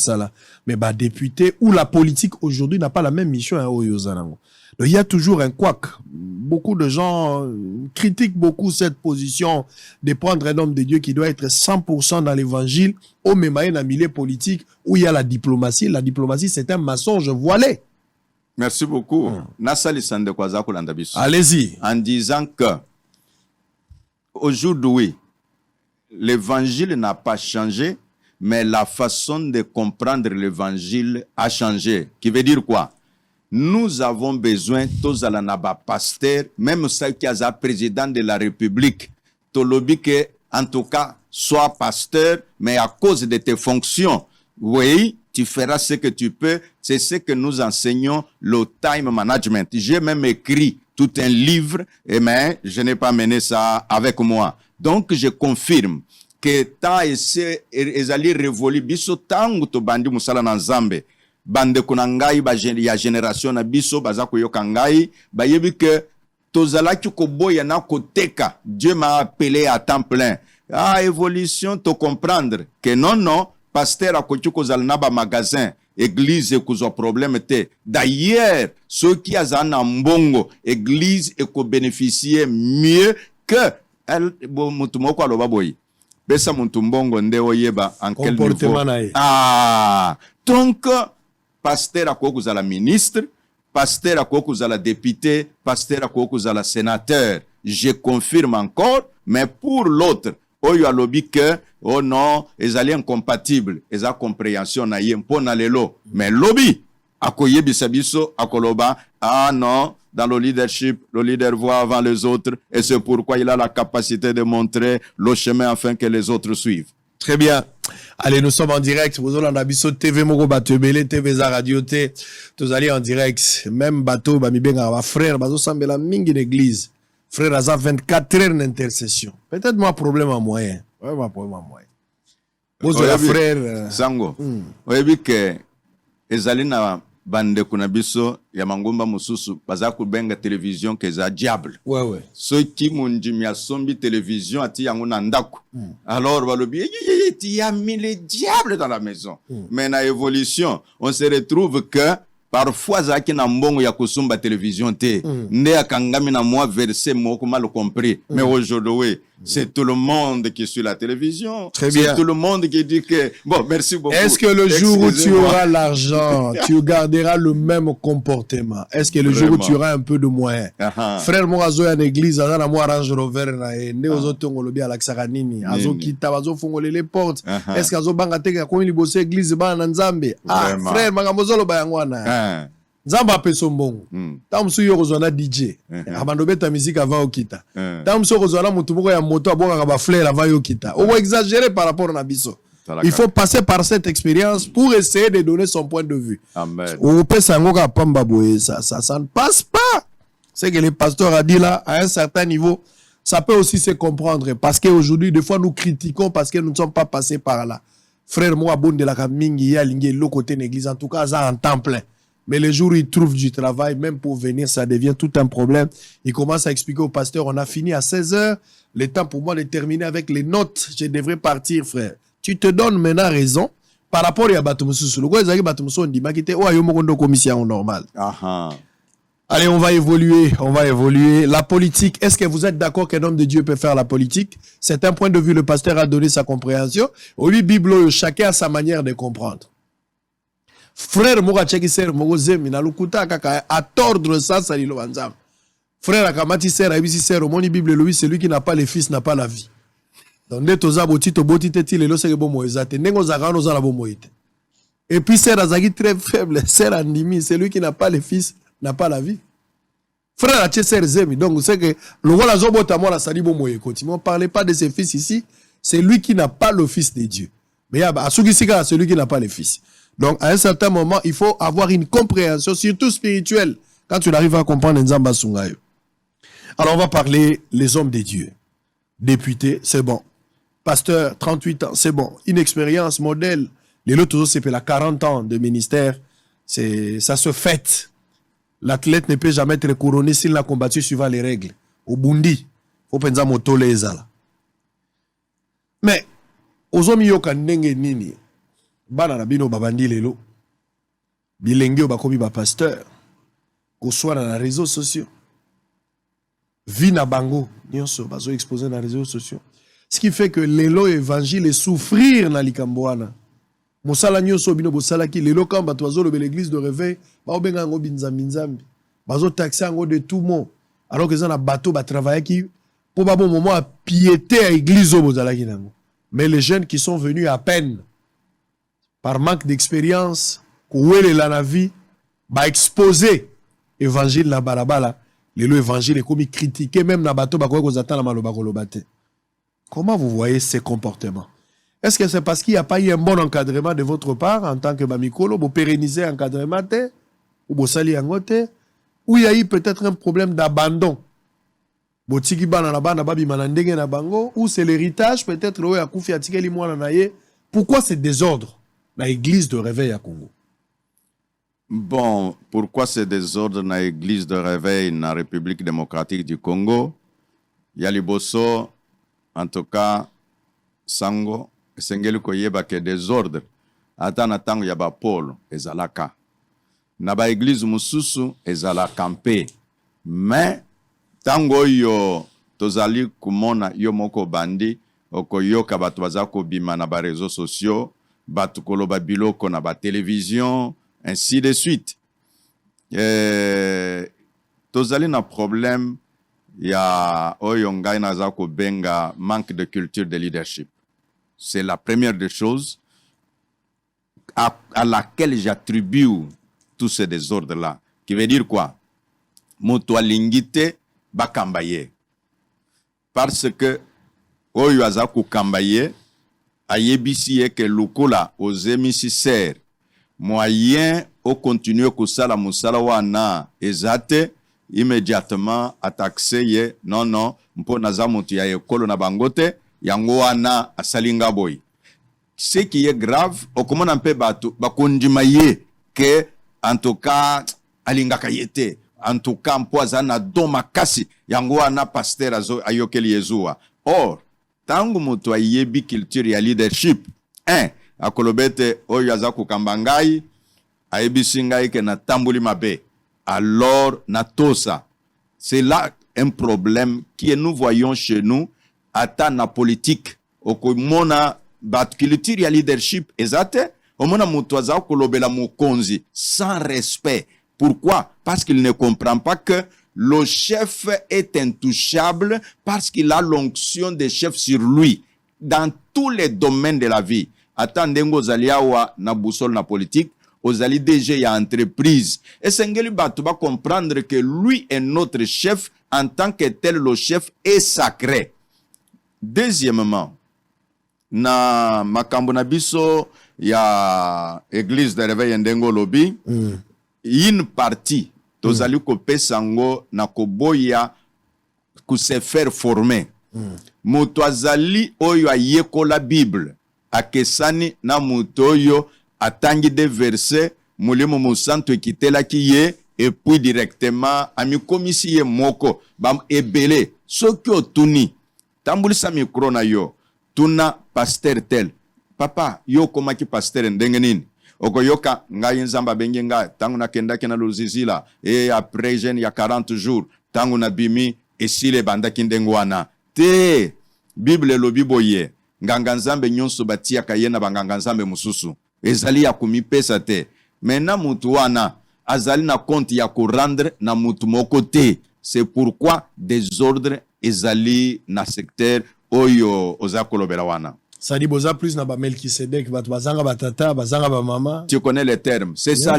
mais bah député ou la politique aujourd'hui n'a pas la même mission à Oyozanango. Donc il y a toujours un couac. Beaucoup de gens critiquent beaucoup cette position de prendre un homme de Dieu qui doit être 100% dans l'évangile au même un milieu politique où il y a la diplomatie. La diplomatie, c'est un mensonge voilé. Merci beaucoup. Allez-y. En disant que aujourd'hui, l'évangile n'a pas changé, mais la façon de comprendre l'évangile a changé. Qui veut dire quoi? Nous avons besoin, tous à la naba pasteur, même ceux qui sont président de la République, tolobi que, en tout cas, soit pasteur, mais à cause de tes fonctions, oui, tu feras ce que tu peux. C'est ce que nous enseignons, le time management. J'ai même écrit tout un livre, mais je n'ai pas mené ça avec moi. Donc, je confirme que tant ezali révolu biso tangu to bandi musala na Nzambe bande kunangai ba ya génération na biso baza koyoka ngai bayebi que tozalaki koboya na koteka. Dieu m'a appelé à temps plein. Ah, évolution to comprendre que non pasteur akoki kozala na ba magasin église kozwa problème te. D'ailleurs, ceux qui azana mbongo église eko bénéficier mieux que mutumoko aloba boyi. Besa muntumbongo nde oyeba en quel niveau. Ah, donc pasteur akokuzala ministre, pasteur akokuzala député, pasteur akokuzala sénateur. Je confirme encore, mais pour l'autre, oyo alobi que oh non, ezali incompatible, eza compréhension na ye mpona lelo. Mais lobi akoyebisa biso akoloba ah non. Dans le leadership, le leader voit avant les autres et c'est pourquoi il a la capacité de montrer le chemin afin que les autres suivent. Très bien. Allez, nous sommes en direct. Vous allez en abisso TV Moko Batebele, TV za Radio T. Vous allez en direct. Même bateau, bami benga wa frère, bazo sambela mingi d'église. Frère Aza 24 heures d'intercession. Peut-être moi problème en moyen. Ouais, moi problème en moyen. Vous la frère Sango. Oyebi que ezali na bande kuna biso ya mangomba mususu baza kubenga télévision keza diable. Ouais. Ceux qui m'ont dit mi asombi télévision ati yango na ndako. Alors balobi il y a mis le diable dans la maison. Mais na évolution, on se retrouve que parfois zaki na mbongo ya kusumba télévision te nde akangami na moi verset moko mal compris. Mais aujourd'hui c'est tout le monde qui suit la télévision. Très bien. C'est tout le monde qui dit que bon, merci beaucoup. Est-ce que le jour où tu auras l'argent, tu garderas le même comportement? Est-ce que le jour où tu auras un peu de moyens? Frère Morazo en église, azana mo Range Rover na ne ozotongo lobi alaksaka nini? Azo kita bazo fongole les portes. Est-ce que azo banga teka ko liboso église ba na Nzambe? Ah, frère makamozolo ba yangwana. Nzamba apeso mbongo. Tamusu yo kozwana DJ. Abando beta musique avant okita. Tamusu kozwana mutu moko ya moto abonga ba fleur avant okita. On va exagérer par rapport na biso. Il faut passer par cette expérience pour essayer de donner son point de vue. Amen. On peut s'engoka pamba boye ça ne passe pas. C'est que le pasteur a dit là à un certain niveau, ça peut aussi se comprendre parce qu'aujourd'hui des fois nous critiquons parce que nous ne sommes pas passés par là. Frère moi bon de la Kamingi ya lingé l'autre côté de l'église en tout cas ça en temps plein. Mais les jours où il trouve du travail, même pour venir, ça devient tout un problème. Il commence à expliquer au pasteur, on a fini à 16h. Le temps pour moi de terminer avec les notes. Je devrais partir, frère. Tu te donnes maintenant raison par rapport à Batumusu. Le gars, Batumusu, on dit, commission normale. Allez, on va évoluer. La politique, est-ce que vous êtes d'accord qu'un homme de Dieu peut faire la politique? C'est un point de vue, le pasteur a donné sa compréhension. Au lieu Bible, chacun a sa manière de comprendre. Frère moka cheki ser mogo zemi na lukuta kaka à tordre ça salilo banzam. Frère akamati ser abisi ser au moni Bible lui celui qui n'a pas les fils n'a pas la vie. Donc nde toza botito botite ti lelo seke bo moezate nengo zakano za la bo moite. Et puis ser azaki très faible, ser andimi, celui qui n'a pas les fils n'a pas la vie. Frère a ser zemi donc c'est que le voilà zobota mo la sali bo moye continue. On parle pas de ses fils ici, c'est lui qui n'a pas le fils de Dieu. Mais ya asuki sika celui qui n'a pas les fils. Donc, à un certain moment, il faut avoir une compréhension, surtout spirituelle, quand tu arrives à comprendre Nzamba Sungayo. Alors, on va parler les hommes des dieux. Député, c'est bon. Pasteur, 38 ans, c'est bon. Une expérience, modèle. Les lotos, c'est la 40 ans de ministère. Ça se fête. L'athlète ne peut jamais être couronné s'il n'a combattu suivant les règles. Au Bundi, faut penser à moto les ala. Mais, aux hommes, yoka nenge nini. Bana na bino babandi lelo bilenge bakomi ba pasteur ko soit na réseaux sociaux vi na bango nyonso bazo exposer na réseaux sociaux ce qui fait que lelo évangile souffrir na likamboana mosala nyonso bino bosala ki lelo quand bato bazo lobe l'église de réveil ba obenga ngo binzambi nzambi bazo taxer ngo de tout mot alors que ça na bateau ba travailler ki pour ba bon moment à piété à église au bozala ki nango mais les jeunes qui sont venus à peine par manque d'expérience, kouele la na vie, ba exposer évangile na balabala, l'évangile est comme critiqué même na bateau ba ko zata na maloba kolobate. Comment vous voyez ces comportements? Est-ce que c'est parce qu'il n'y a pas eu un bon encadrement de votre part en tant que bamikolo, pour pérenniser l'encadrement ou pour sali angote, ou il y a eu peut-être un problème d'abandon? Ou c'est l'héritage peut-être pourquoi ce désordre? L'église de réveil à Congo. Bon, pourquoi ce désordre dans l'église de réveil dans la République démocratique du Congo? Il y a les bosso, en tout cas, Sango, Sengeli Koyeba que désordre. Attends, il y a Paul, Ezalaka. Naba église Mususu, Ezala campé. Mais, tango yo, tozali kumona yo moko bandi, okoyo kabatwazako bima na ba réseaux sociaux, batukolo babiloko na ba télévision, ainsi de suite. Tozali na problème ya oyongai na zako benga manque de culture de leadership. C'est la première des choses à laquelle j'attribue tous ces désordres-là. Qui veut dire quoi? Moto lingite bakambaye. Parce que oyo azako kambaye ayebisi que lokola ozemisi ser moyen au continuer kusala musala wana ezate immédiatement attaquer ye non mpo naza mutu ya ekolo na bangote yango wana asalinga boy. Ce qui est grave okomona mpe bato bakondima ye que en tout cas alingaka yete en tout cas mpoza na doma kasi yango wana pasteur ayokeli yezua. Or tangu mutu ayebi culture ya leadership akolobete oyo aza kokamba ngai ayebisi ngai ke natamboli mabe alors natosa. C'est là un problème que nous voyons chez nous ata na politique okomona bat culture ya leadership ezate omona mutu aza kolobela mokonzi sans respect. Pourquoi? Parce qu'il ne comprend pas que le chef est intouchable parce qu'il a l'onction des chefs sur lui dans tous les domaines de la vie. Attendez, ozali awa na boussole na politique, ozali DG ya entreprise. Et sengeli batu ba comprendre que lui est notre chef en tant que tel, le chef est sacré. Deuxièmement, na makambo na biso ya église de réveil ndengo lobi, une partie tozali kopesa ngo na koboya se faire former. Moto azali oyo ayekola Bible akesani na moto oyo atangi de versets mulimo musanto ekitela kiye et puis directement ami komisi ye moko bam ebele soki otuni tambulisa mikro na yo tuna pasteur tel papa yo komaki pasteur ndenge nini okoyoka ngai nzamba benge ngai tangu nakendaki na luzizila après jeune ya 40 jours tangu na bimi esile bandaki ndengo wana te Bible lobi boye nganga nzambe nyonso batiaka ye na banganga nzambe mususu ezali ya kumipesa te. Maintenant mutu wana azali na compte ya korandre na mutu moko te. C'est pourquoi désordre ezali na secteur oyo oza kolobela wana. Ça dit boza plus na ba Melchisedek bat bazanga batata bazanga ba mama. Tu connais les termes. C'est ça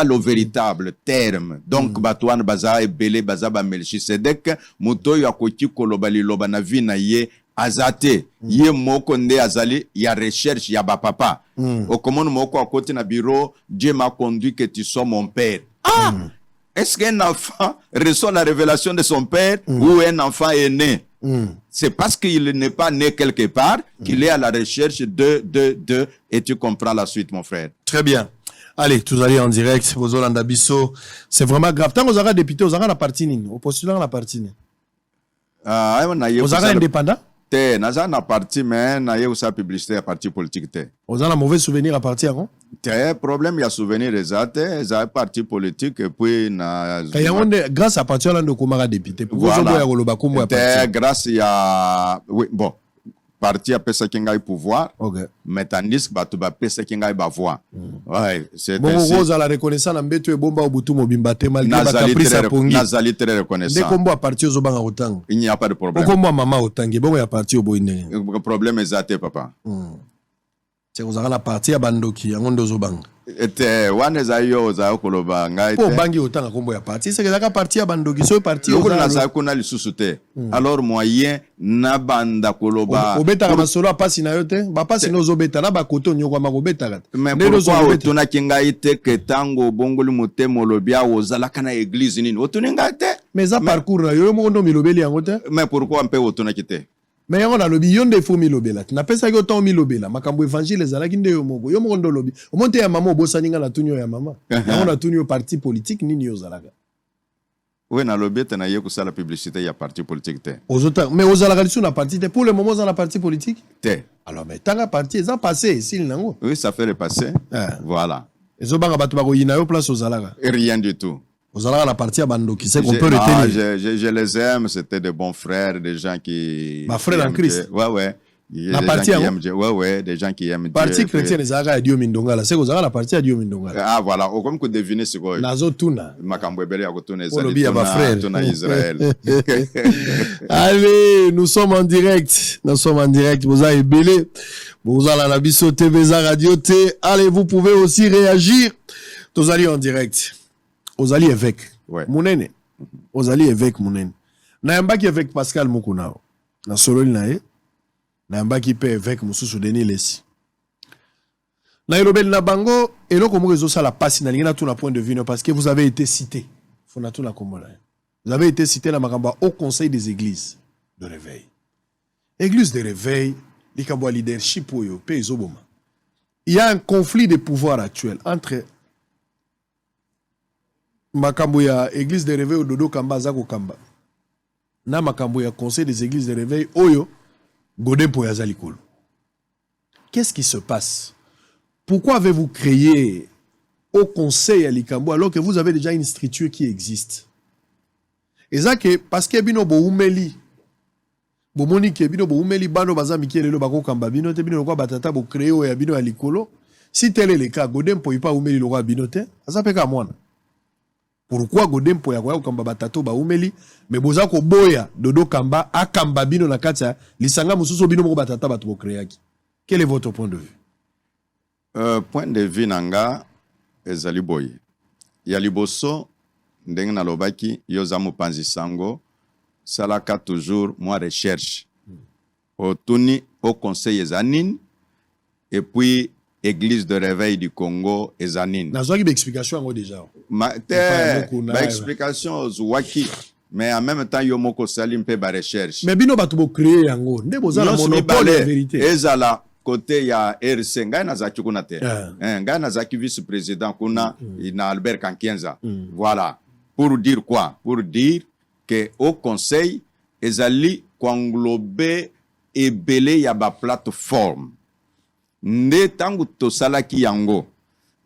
le véritable terme. Donc batouane baza ebele baza ba Melchisedek muto yo akoti kolobali loba na vie na ye azate ye moko nde azali ya recherche ya ba papa. Okomoni moko akoti na bureau, Dieu m'a conduit que tu sois mon père. Est-ce qu'un enfant reçoit la révélation de son père ou un enfant est né? C'est parce qu'il n'est pas né quelque part qu'il est à la recherche de et tu comprends la suite, mon frère. Très bien. Allez, tous allez en direct. Bozolanda Bisso. C'est vraiment grave. Tant que vous avez député, vous avez la partie nini. Au postulant la partie nini. Vous avez indépendant? Te, naza na parti mais na ye usa publicité à parti politique te. Vous avez un mauvais souvenir à partir avant? Te, problème ya souvenir exact, za parti politique et puis na grâce à partir là de Komara député. Voilà. Te, grâce ya oui, bon. Parti a pesa kinga pouvoir. Okay. Mais tandis que batu ba pesa kinga ba voix. Ouais, c'est bon Rose à la reconnaissance na mbeto e bomba obutu mobimba te malgré ba caprice à Pongi. Nazali très reconnaissant. Dès combo à partir au banga autant. Il n'y a pas de problème. Combo maman autant, bon ya parti au boine. Le problème est zaté papa. C'est vous avez la partie à Bandoki, à Ngondozo Bang. Et wane zayo za koloba ngai po bangi autant combo ya parti, c'est que la partie à Bandoki, so parti au na za kuna lisusuté. Alors moyen na banda koloba. Obeta kama solo apasi na yote, ba pasi no zobeta na ba koto nyoko ma obeta kat. Mais pourquoi otuna kinga ite ke tango bongoli mutemo lobia ozala kana église nini? Otuna ngate. Mais ça parcours na yo mo ndo milobeli yango te. Mais pourquoi mpe otuna kite? Mais on a lobby yonde fo milobela. Na pesa yo ton milobela. Makambo évangile ezala kinde yo moko. Yo mo ndo lobby. O monte ya mama obosaninga na tunyo ya mama. On a tunyo parti politique nini yo zalaka. Oui, na lobby te na ye kusala publicité ya parti politique te. Mais aux zalaka sur la parti te pour le moment dans la parti politique te. Alors mais tanga parti ils ont passé s'il nango. Oui, ça fait le passé. Voilà. Ezo banga batu ba ko yina yo place aux zalaka. Rien du tout. Vous allez à la partie à Bando, qui sait qu'on peut retenir. Je les aime, c'était de bons frères, des gens qui... Ma frère en Christ. Ouais, ouais. La partie à ouais, des gens qui aiment Dieu. Partie chrétienne, les Aga et Dieu Mindonga. C'est que vous avez la partie à Dieu Mindonga. Ah, voilà. Comme que deviner ce que... Nazo Tuna. Makambwe Bele Akotuna Tuna Israël. Allez, nous sommes en direct. Vous avez belé. Vous allez à la Bisso TV, Radio T. Allez, vous pouvez aussi réagir. Vous allez en direct. Ozali évêque. Ouais. Mounene. Ozali évêque Mounene. Na yambaki évêque Pascal Mukunao. Na solo nae. Na yambaki pe évêque Mususu Denis Lesi. Na yelobel na bango eloko mo rezo sala pasi na lingena tout na point de vue parce que vous avez été cité. Fona tout na komola. Vous avez été cité na makamba au conseil des églises de réveil. Église de réveil, likambo leadership oyo pe ezoboma. Il y a un conflit de pouvoir actuel entre makambo ya église de réveil Dodo Kamba Zako Kamba. Na makambo ya conseil des églises de réveil Oyo Godempo ya Zalikolo. Qu'est-ce qui se passe? Pourquoi avez-vous créé au conseil à Likambo alors que vous avez déjà une structure qui existe? Et ça que parce que bino bo umeli bo monique bino bo umeli bano baza mikele lo bako kamba bino te bino ko batata bo créer o ya bino ya likolo. Si tel est le cas, Godempo ipa umeli lo roi bino te, ça peka mwana. Pourquoi Godempo ya kwa kamba batato ba umeli mais boza ko boya Dodo Kamba akamba bino na kati lisanga mususu bino mo batata bato bo créer ki. Quel est votre point de vue? Point de vue nanga ezali boye. Ya liboso ndenge na lobaki yoza mupanzi sango salaka toujours moi recherche. Otuni au conseil ezanine et puis Église de réveil du Congo ezanine. Nazo ki explication ngo déjà. Ba explication waki mais en même temps yo moko salim pe ba recherche. Mais bino bato bo créer yango nde boza la monopole la vérité. Ezala côté ya RC ngai nazaki kuna te. Ngai nazaki vice-président kuna na Albert Kankienza. Voilà. Pour dire quoi? Pour dire que au conseil ezali englober ebele ya ba plateforme. Nde tangu tosalaki yango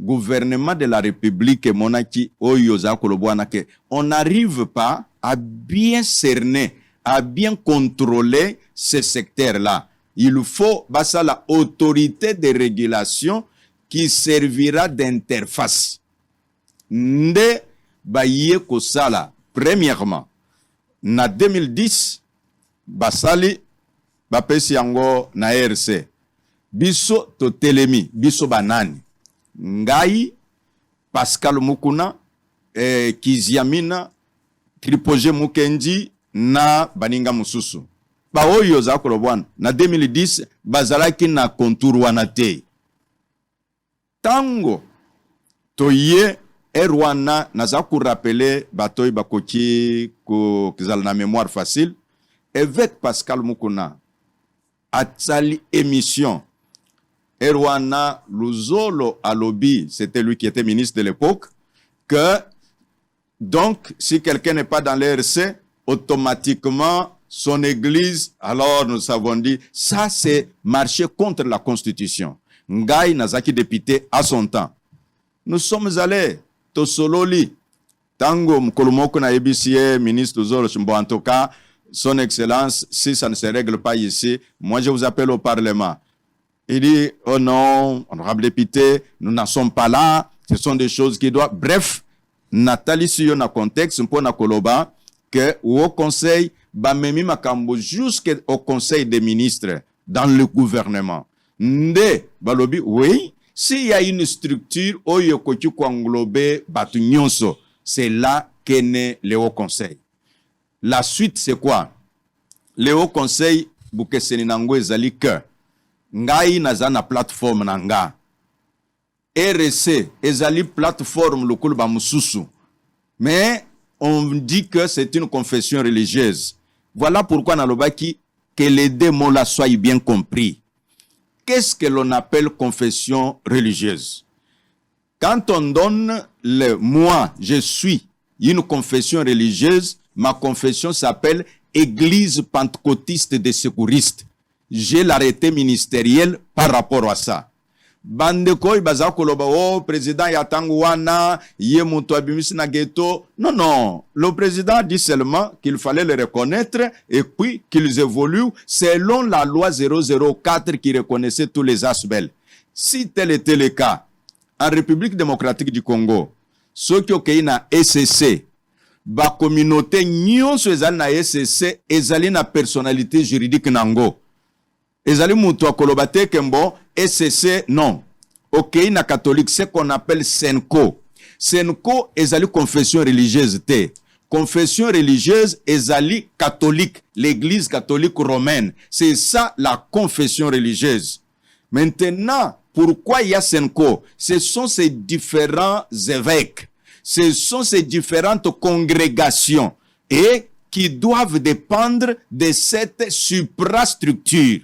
gouvernement de la République monaki oyo za kolobwana ke on n'arrive pas à bien cerner, à bien contrôler ce secteur-là. Il faut basa la autorité de régulation qui servira d'interface. Nde baye kosala premièrement na 2010 basali bapesi yango na RC biso to telemi biso banani ngai Pascal Mukuna Kiziamina Tripoje Mukenji na baninga mususu ba oyo za kolobwana na 2010 bazalaki na contour wana te tango toye erwana naza ku rappeler batoy bakoki ko kizala na mémoire facile évêque Pascal Mukuna atsali émission Erwana Luzolo Alobi, c'était lui qui était ministre de l'époque, que donc si quelqu'un n'est pas dans l'RC, automatiquement son église, alors nous avons dit, ça c'est marcher contre la constitution. Ngai Nazaki député à son temps. Nous sommes allés, Tosololi, Tango Mkolomoko na EBCA, ministre Luzolo Chimbo, en tout cas, son excellence, si ça ne se règle pas ici, moi je vous appelle au Parlement. Il dit, oh non, honorable député, nous n'en sommes pas là, ce sont des choses qui doivent... Bref, Nathalie Siyo na contexte, un peu na koloba, que au conseil, bamemi makambo jusqu'au conseil des ministres, dans le gouvernement. Nde, balobi, oui, s'il y a une structure, oyo kochu ko englober batu nyonso, c'est là qu'est né le haut conseil. La suite, c'est quoi? Le haut conseil, bukeseni nango ezali que ngai naza na plateforme nanga RC ezali plateforme lokolo ba mususu mais on dit que c'est une confession religieuse. Voilà pourquoi nalobaki que les deux mots là soient bien compris. Qu'est-ce que l'on appelle confession religieuse? Quand on donne le moi je suis une confession religieuse, ma confession s'appelle Église pentecôtiste des secouristes. J'ai l'arrêté ministériel par rapport à ça. Bandeko baza koloba oh président yatangu wana ye muto abimisi na ghetto. Non, le président dit seulement qu'il fallait le reconnaître et puis qu'ils évoluent selon la loi 004 qui reconnaissait tous les asbel. Si tel était le cas en République démocratique du Congo, ceux qui ont na SCC ba communauté nyonso ezali na SCC ezali na personnalité juridique nango. Ezali mutu akolobate kembo SCC non. Ok na catholique c'est qu'on appelle Senko. Senko ezali confession religieuse te. Confession religieuse ezali catholique, l'église catholique romaine. C'est ça la confession religieuse. Maintenant, pourquoi il y a Senko? Ce sont ces différents évêques. Ce sont ces différentes congrégations et qui doivent dépendre de cette suprastructure.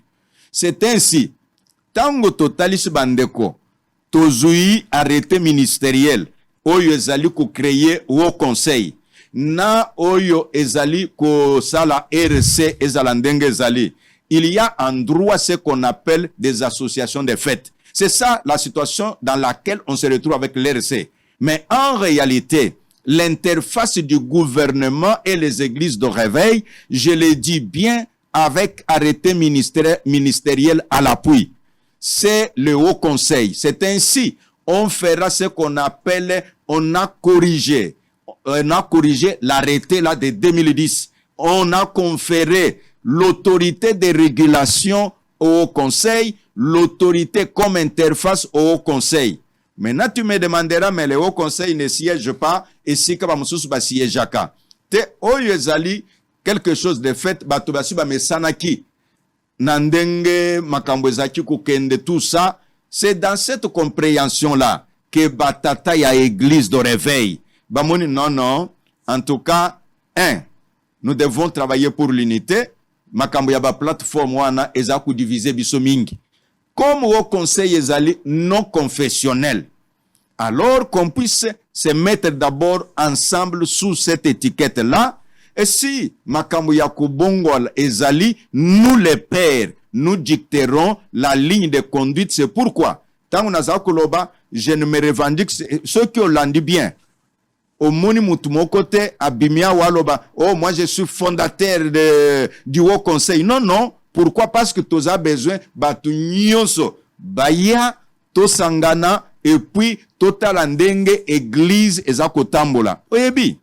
C'est ainsi, tango totalis bandeko, tozui arrêté ministériel, oyo ezali ko créer au conseil na oyo ezali ko sala RC ezala ndenge ezali. Il y a en droit ce qu'on appelle des associations de fait. C'est ça la situation dans laquelle on se retrouve avec l'RC. Mais en réalité, l'interface du gouvernement et les églises de réveil, je le dis bien, avec arrêté ministériel à l'appui. C'est le Haut Conseil. C'est ainsi, on fera ce qu'on appelle, on a corrigé l'arrêté là de 2010. On a conféré l'autorité de régulation au Conseil, l'autorité comme interface au Conseil. Maintenant, tu me demanderas, mais le Haut Conseil ne siège pas, et si que Bamususu ba siège ka. Te oyo ezali quelque chose de fait, bato basi ba mesanaki, nandenge makambo ezaki kukende, tout ça, c'est dans cette compréhension-là que batata ya église de réveil. Bamoni, non, en tout cas, nous devons travailler pour l'unité, makambo ya ba plateforme wana ezaku diviser biso mingi. Comme au conseil ezali non confessionnel, alors qu'on puisse se mettre d'abord ensemble sous cette étiquette-là. Et si makambo ya kubongol ezali, nous les pères, nous dicterons la ligne de conduite. C'est pourquoi, tant on a koloba, je ne me revendique, ceux qui l'ont dit bien, au moni mutumo côté, abimia waloba, oh, moi je suis fondateur du Haut Conseil. Non. Pourquoi? Parce que tu as besoin, batu nyonso, baya, to sangana, et puis, totalandenge, église, ezako tambola. Oyebi,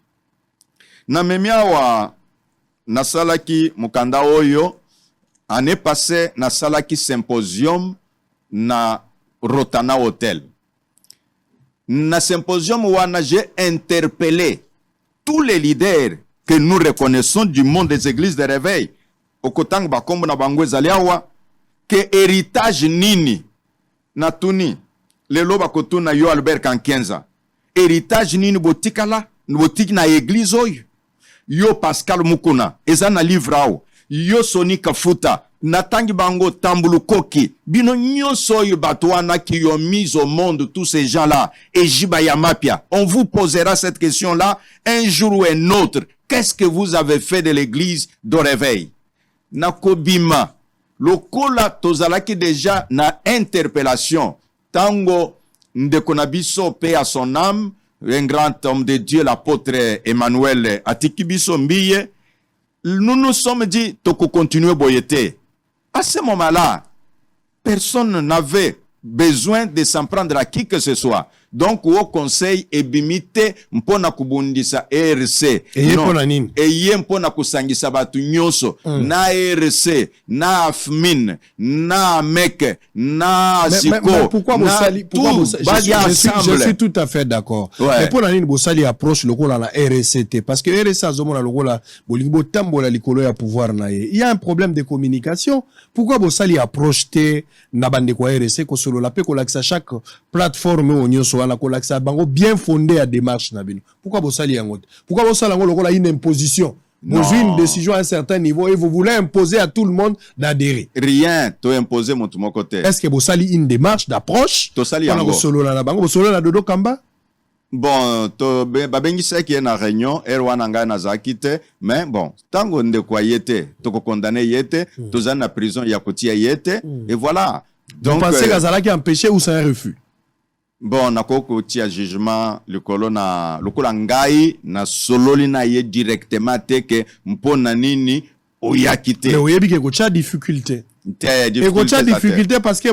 na memia wa, nasalaki mukanda oyo, année passée, nasalaki symposium, na Rotana Hotel. Na symposium wana, j'ai interpellé tous les leaders que nous reconnaissons du monde des églises de réveil. Okotang bakombo na bango ezali awa ke héritage nini natuni lelo bakotuna yo Albert Kankenza héritage nini botikala botiki na église oyo yo Pascal Mukuna eza na livre awo yo Soni Kafuta natangi bango Tambulu Koki bino nyonso oyo bato wana qui ont mis au monde tous ces gens-là et Jiba Yamapia. On vous posera cette question-là un jour ou un autre. Qu'est-ce que vous avez fait de l'église de réveil? Nakobima lokola tozalaki déjà na interpellation tango ndeko na biso paix à son âme, un grand homme de Dieu, l'apôtre Emmanuel Atikibiso Mbiye, nous nous sommes dit toko continuer boyete. À ce moment-là, personne n'avait besoin de s'en prendre à qui que ce soit. Donc, au conseil, ebimite, mpona kubundisa RC. Eye mpona kusangisa batu nyoso. Na RC, na AFMIN, na AMEC, na ASICO. Pourquoi je suis tout à fait d'accord. Ouais. Mais pour la ligne, Bossali approche le rôle à la RCT. Parce que RC a zomona le rôle à Bolingo Tambola Likolo ya pouvoir na ye. Il y a un problème de communication. Pourquoi Bossali approche te nabande kwa RC ko solo la pe ko laksa chaque plateforme au nyoso wana ko laksa bango bien fondé à démarche na bino. Pourquoi Bossali yango? Pourquoi Bossali yango le rôle à une imposition? Vous avez une décision à un certain niveau et vous voulez imposer à tout le monde d'adhérer. Rien, tu imposer mon côté. Est-ce que vous avez une démarche d'approche? Tu sali yango. Vous solo la dodo kamba? Bon, to babengi seki na réunion erwana nga na zakite, mais bon, tango ndeko yete, to ko condamner yete, to za na prison ya kotia yete et voilà. Donc vous pensez que Zalaki empêché ou c'est un refus? Bon, na koko tia jugement le kolona ngai na sololi na ye directement te ke mpona nini oyakite. Mais oyebi ke ko cha difficulté. Difficulté parce que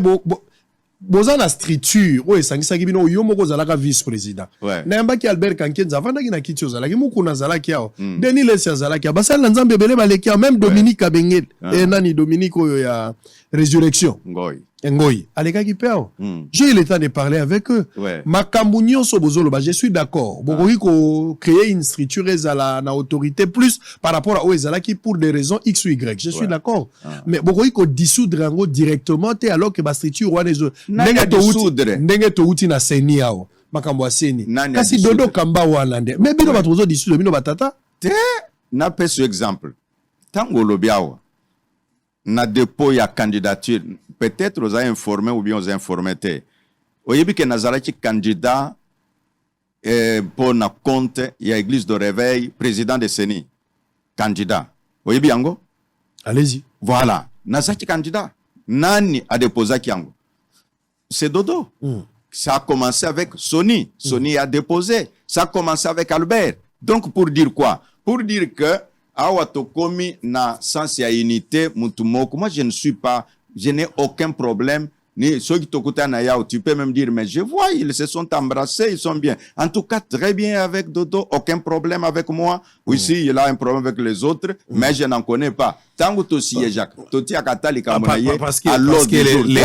boza na structure o esangisa ki bino yo moko zalaka vice président. Na ki Albert Kankenza vanda ki na kiti ozalaki mukuna zalaki yao. Denis Lesi zalaki basala na nzambe bele baleki même Dominique Kabengel et nani Dominique oyo ya résurrection. Ngoyi alekaki peo. J'ai eu le temps de parler avec eux. Makambu nyonso bozolo je suis d'accord. Bokoki ko créer une structure ezala na autorité plus par rapport à o ezalaki pour des raisons X ou Y. Je suis d'accord. Mais bokoki ko dissoudre ngo directement te alors que ba structure wana ezo ndenge to uti na seni yao. Makambo ya seni. Kasi dodo kamba wana nde. Mais bino batozo dissoudre bino batata. Te na pese exemple. Tango lobiawa na dépôt ya candidature peut-être aux a informé ou bien aux informé te. Oyebi ke nazaraki candidat pour na compte il y a église de réveil président de Seni candidat oyebi yango Allez-y. voilà nazaki candidat nani a déposé yango c'est Dodo. Ça a commencé avec Sony. Sony a déposé. Ça a commencé avec Albert. Donc, pour dire quoi? Pour dire que, Awatokomi na sens ya unité, mutumoko. Moi, je n'ai aucun problème. Ni ceux qui t'écoutent à Nayao, tu peux même dire, mais je vois, ils se sont embrassés, ils sont bien. En tout cas, très bien avec Dodo, aucun problème avec moi. Oui, si, il a un problème avec les autres, mais je n'en connais pas. Tango Tossi et Jacques, Toti Akatali Kamonaye, parce que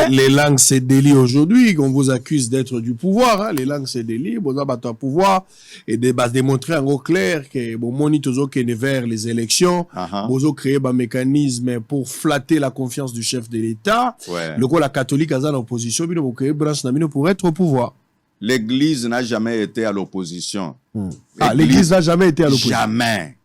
les langues se délient aujourd'hui, qu'on vous accuse d'être du pouvoir, hein. Les langues se délient, bon, ça va pouvoir, et démontrer en gros clair que, bon, monitozo qui est vers les élections, bozo créer un mécanisme pour flatter la confiance du chef de l'État. Ouais. Le coup, la catholique a dans l'opposition, mais vous créer branche pour être au pouvoir. L'église n'a jamais été à l'opposition. L'église n'a jamais été à l'opposition. Jamais.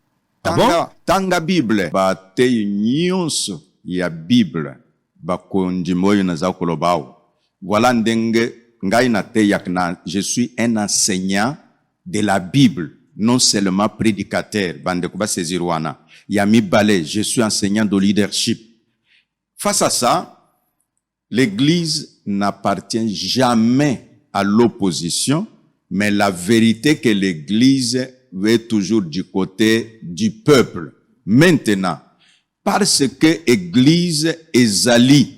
Ah Tanga Bible. Ba te nyonso ya Bible. Ba konjimoyo na za kolobao. Voilà ndenge ngai na te yakna. Je suis un enseignant de la Bible. Non seulement prédicateur. Bande kuba sezirwana. Yami Balé. Je suis enseignant de leadership. Face à ça, l'église n'appartient jamais à l'opposition, mais la vérité que l'église est toujours du côté du peuple. Maintenant, parce que l'église est alliée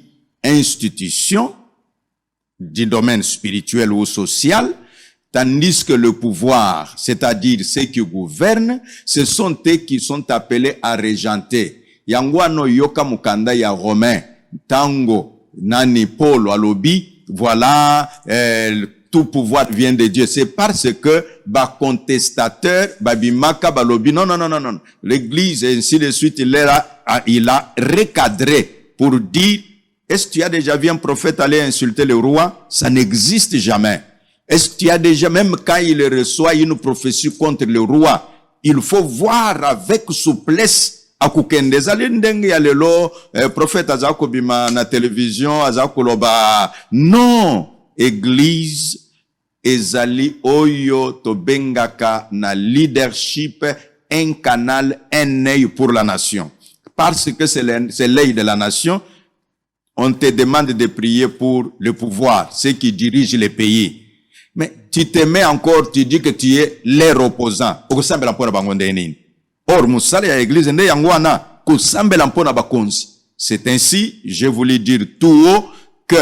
institution du domaine spirituel ou social, tandis que le pouvoir, c'est-à-dire ceux qui gouvernent, ce sont eux qui sont appelés à régenter. Yangwano yoka mukanda ya Romain, tango, nani Paul alobi, voilà, tout pouvoir vient de Dieu. C'est parce que, contestateur, bimaka balobi, non. L'église, et ainsi de suite, il a recadré pour dire, est-ce que tu as déjà vu un prophète aller insulter le roi? Ça n'existe jamais. Est-ce que tu as déjà, même quand il reçoit une prophétie contre le roi, il faut voir avec souplesse akukende zali ndenge ya lelo prophète azako bima na télévision azako loba non église ezali oyo tobengaka na leadership un canal un œil pour la nation parce que c'est l'œil de la nation. On te demande de prier pour le pouvoir, ceux qui dirigent les pays, mais tu te mets encore, tu dis que tu es leur opposant. Okosambela mpona bango ndenini. Or, musala ya église nde yango wana kosambela mpona bakonzi. C'est ainsi, je voulais dire tout haut que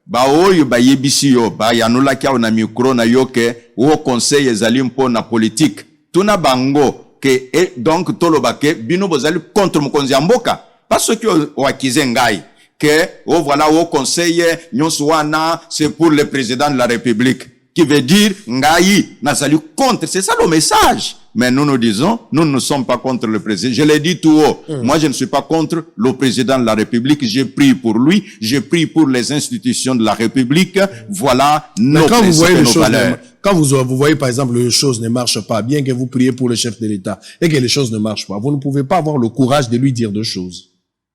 baoyo bayebisi yo bayanolaki awo na micro na yo ke o conseil ezali mpona politique. Tuna bango ke donc toloba ke bino bozali contre mokonzi ya mboka. Pas ceux qui wakize ngai que voilà au conseil nyonso wana c'est pour le président de la République. Qui veut dire ngai nazali contre. C'est ça le message. Mais nous disons, nous ne sommes pas contre le président. Je l'ai dit tout haut. Moi, je ne suis pas contre le président de la République. Je prie pour lui. Je prie pour les institutions de la République. Voilà nos principes et nos valeurs. Quand vous voyez, par exemple, les choses ne marchent pas, bien que vous priez pour le chef de l'État et que les choses ne marchent pas, vous ne pouvez pas avoir le courage de lui dire deux choses.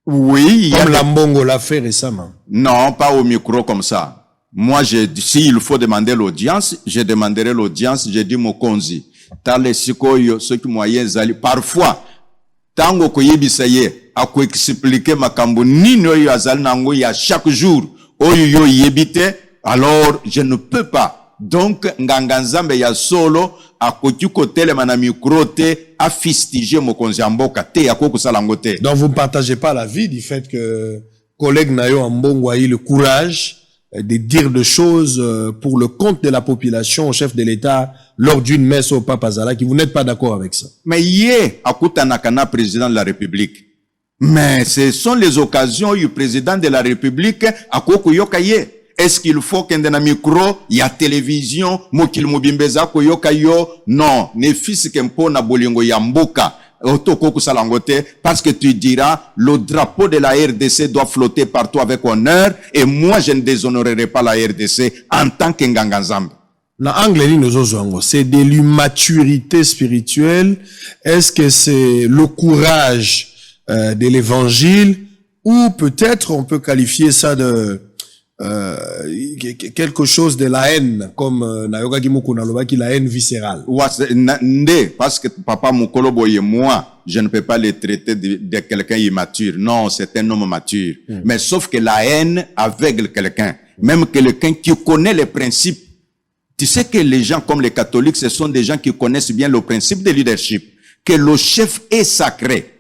Oui. Comme Lambongo l'a fait récemment. Non, pas au micro comme ça. Moi, s'il faut demander l'audience, je demanderai l'audience. Je dis Mokonzi. Tale sikoyo, ce qui moyen zali. Parfois, tango koyebisa ye, ako expliquer makambo nini oyo azali nango ya chaque jour, oyo yo yebite, alors je ne peux pas. Donc, nganganzambe ya solo, akoki kotele mana micro te, a fustigé mokonzi amboka te, ako salango te. Donc, vous ne partagez pas l'avis du fait que collègue Nayo Ambongo a eu le courage de dire des choses pour le compte de la population au chef de l'État lors d'une messe au Pape Azala, qui vous n'êtes pas d'accord avec ça. Mais yé, akuta nakana président de la République. Mais ce sont les occasions où le président de la République akoko yoka yé. Est-ce qu'il faut qu'il y ait un micro, il y a télévision, mokil mobimbeza ko yoka yo? Non, ne fils kempo na bolingo yamboka. Parce que tu diras, le drapeau de la RDC doit flotter partout avec honneur, et moi je ne déshonorerai pas la RDC en tant qu'Nganganzambe. C'est de l'immaturité spirituelle. Est-ce que c'est le courage de l'évangile, ou peut-être on peut qualifier ça quelque chose de la haine, comme Nayoga Gimoko Nalobaki, la haine viscérale. Parce que papa Mukolobo et moi, je ne peux pas les traiter de quelqu'un immature. Non, c'est un homme mature. Mais sauf que la haine aveugle quelqu'un. Même quelqu'un qui connaît les principes. Tu sais que les gens comme les catholiques, ce sont des gens qui connaissent bien le principe de leadership. Que le chef est sacré.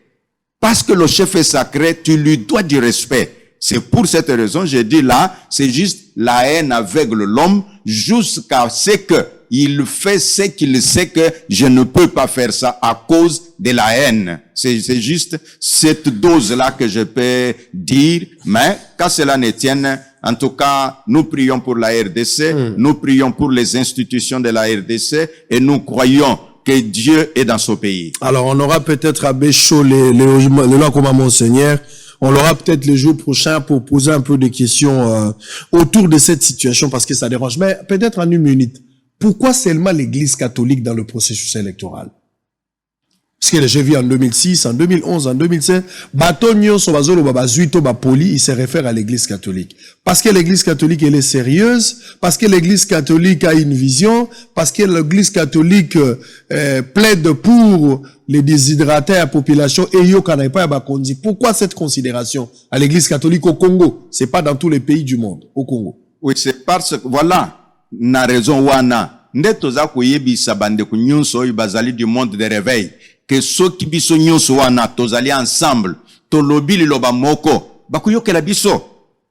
Parce que le chef est sacré, tu lui dois du respect. C'est pour cette raison, je dis là, c'est juste la haine aveugle l'homme jusqu'à ce que il fait ce qu'il sait que je ne peux pas faire ça à cause de la haine. C'est juste cette dose-là que je peux dire, mais quand cela ne tienne, en tout cas, nous prions pour la RDC, nous prions pour les institutions de la RDC et nous croyons que Dieu est dans ce pays. Alors, on aura peut-être à Béchaud les lois comme à Monseigneur. On l'aura peut-être le jour prochain pour poser un peu de questions autour de cette situation parce que ça dérange. Mais peut-être en une minute, pourquoi seulement l'Église catholique dans le processus électoral? Parce que j'ai vu en 2006, en 2011, en 2016, Batonio Sobazolo Babazuito Bapoli, il se réfère à l'Église catholique. Parce que l'Église catholique, elle est sérieuse, parce que l'Église catholique a une vision, parce que l'Église catholique plaide pour les déshydratés à la population et yo kanai pas bakondi. Pourquoi cette considération à l'Église catholique au Congo? C'est pas dans tous les pays du monde, au Congo. Oui, c'est parce que, voilà, na raison wana. Ndetoza kuyebisa bande kunyunso ibazali du monde de réveil. Que ceux qui biso nyonso wana tozali ensemble to lobili loba moko bakuyokela biso.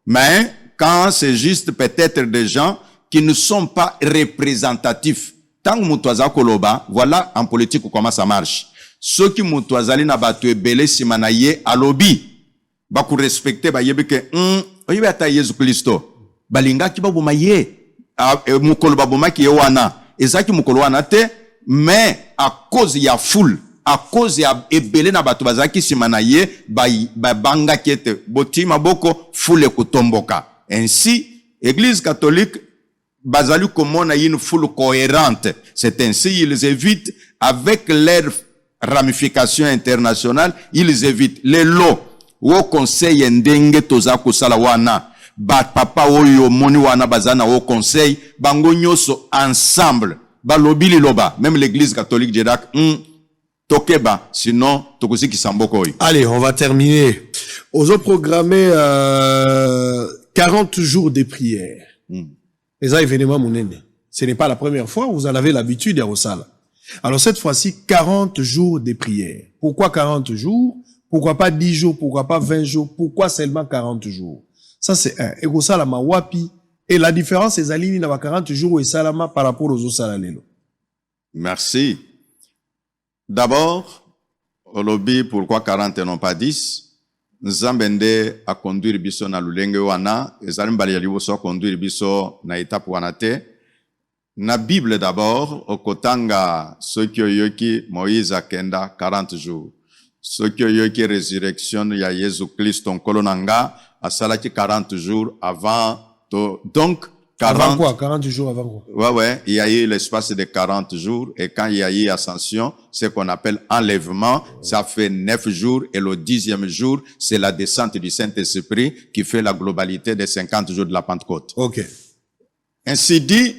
Mais quand c'est juste peut-être des gens qui ne sont pas représentatifs, tant que mutwaza koloba, voilà en politique comment ça marche. Ceux qui mutwazali na batu ebele simanaye a lobby baku respecter ba yebeke oyibe ata Yesu Kristo balinga ki babuma ye mukolo babuma ki wana ezaki mukolo wana te, mais à cause ya foule, à cause ya ebele na batu bazaki simana ye ba banga kete botima boko foule kutomboka. Ainsi Église catholique bazali komona une foule cohérente. C'est ainsi ils évitent avec leurs ramifications internationales, ils évitent les lots au conseil ndenge toza kusala wana ba papa oyo moni wana bazana au conseil bango nyoso ensemble ba lobili loba même l'église catholique dirak tokeba sinon tokusiki samboko. Allez, on va terminer. Aux autres programmés 40 jours de prière. Les événements monene. Ce n'est pas la première fois, vous en avez l'habitude à Rosala. Alors cette fois-ci 40 jours de prière. Pourquoi 40 jours? Pourquoi pas 10 jours? Pourquoi pas 20 jours? Pourquoi seulement 40 jours? Ça c'est un. Et Rosala wapi. Et la différence c'est Zalini na 40 jours et Salama par rapport aux Osala lelo. Merci. D'abord, au lobby, pourquoi 40 et non pas 10? Nzambende a conduire biso na lulenge wana, ezali mbali yali boso conduire biso na étape wana te. Na Bible d'abord, au kotanga, ceux qui yoki Moïse akenda 40 jours. Ceux qui yoki résurrection ya Jésus Christ ton kolonanga, a salaki 40 jours avant, donc, 40, avant quoi? 40 jours avant quoi? Ouais, il y a eu l'espace de 40 jours, et quand il y a eu ascension, ce qu'on appelle enlèvement, ça fait 9 jours, et le 10e jour, c'est la descente du Saint-Esprit qui fait la globalité des 50 jours de la Pentecôte. Ok. Ainsi dit,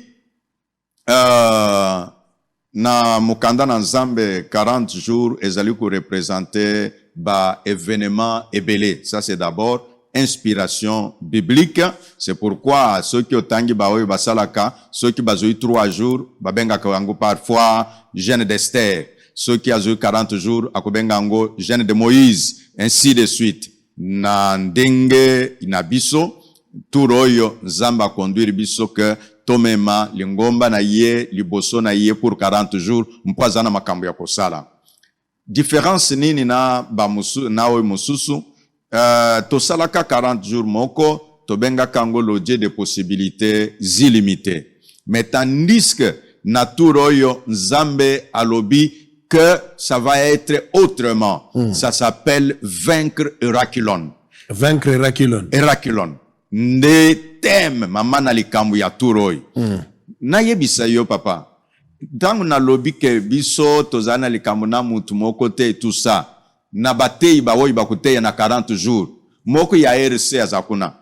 na mukanda na nzambe 40 jours, ezali ko représenter ba événement ebele. Ça c'est d'abord inspiration biblique. C'est pourquoi ceux qui otangi baoyo basalaka, ceux qui bazoi 3 jours, babenga kango parfois jeûne d'Esther. Ceux qui azoi 40 jours, akobenga ngo jeûne de Moïse, ainsi de suite. Na ndenge inabiso, turoyo nzamba conduire biso que tomema lingomba na ye, liboso na ye pour 40 jours, mpwazana makambo ya kosala. Différence nini na bamusu, na oy mususu, tosalaka 40 jours moko, tobenga kango le Dieu de possibilités illimitées. Mais tandis que naturoyo nzambe alobi que ça va être autrement. Ça s'appelle vaincre Erakulon. Vaincre Erakulon. Erakulon. Nde thème mama na likambo ya turoy. Na yebisa yo papa. Tangu na lobi ke biso tozana likambo na mutu moko te et tout ça. Na batei ba woy bakute na 40 jours. Moko ya RC azakuna.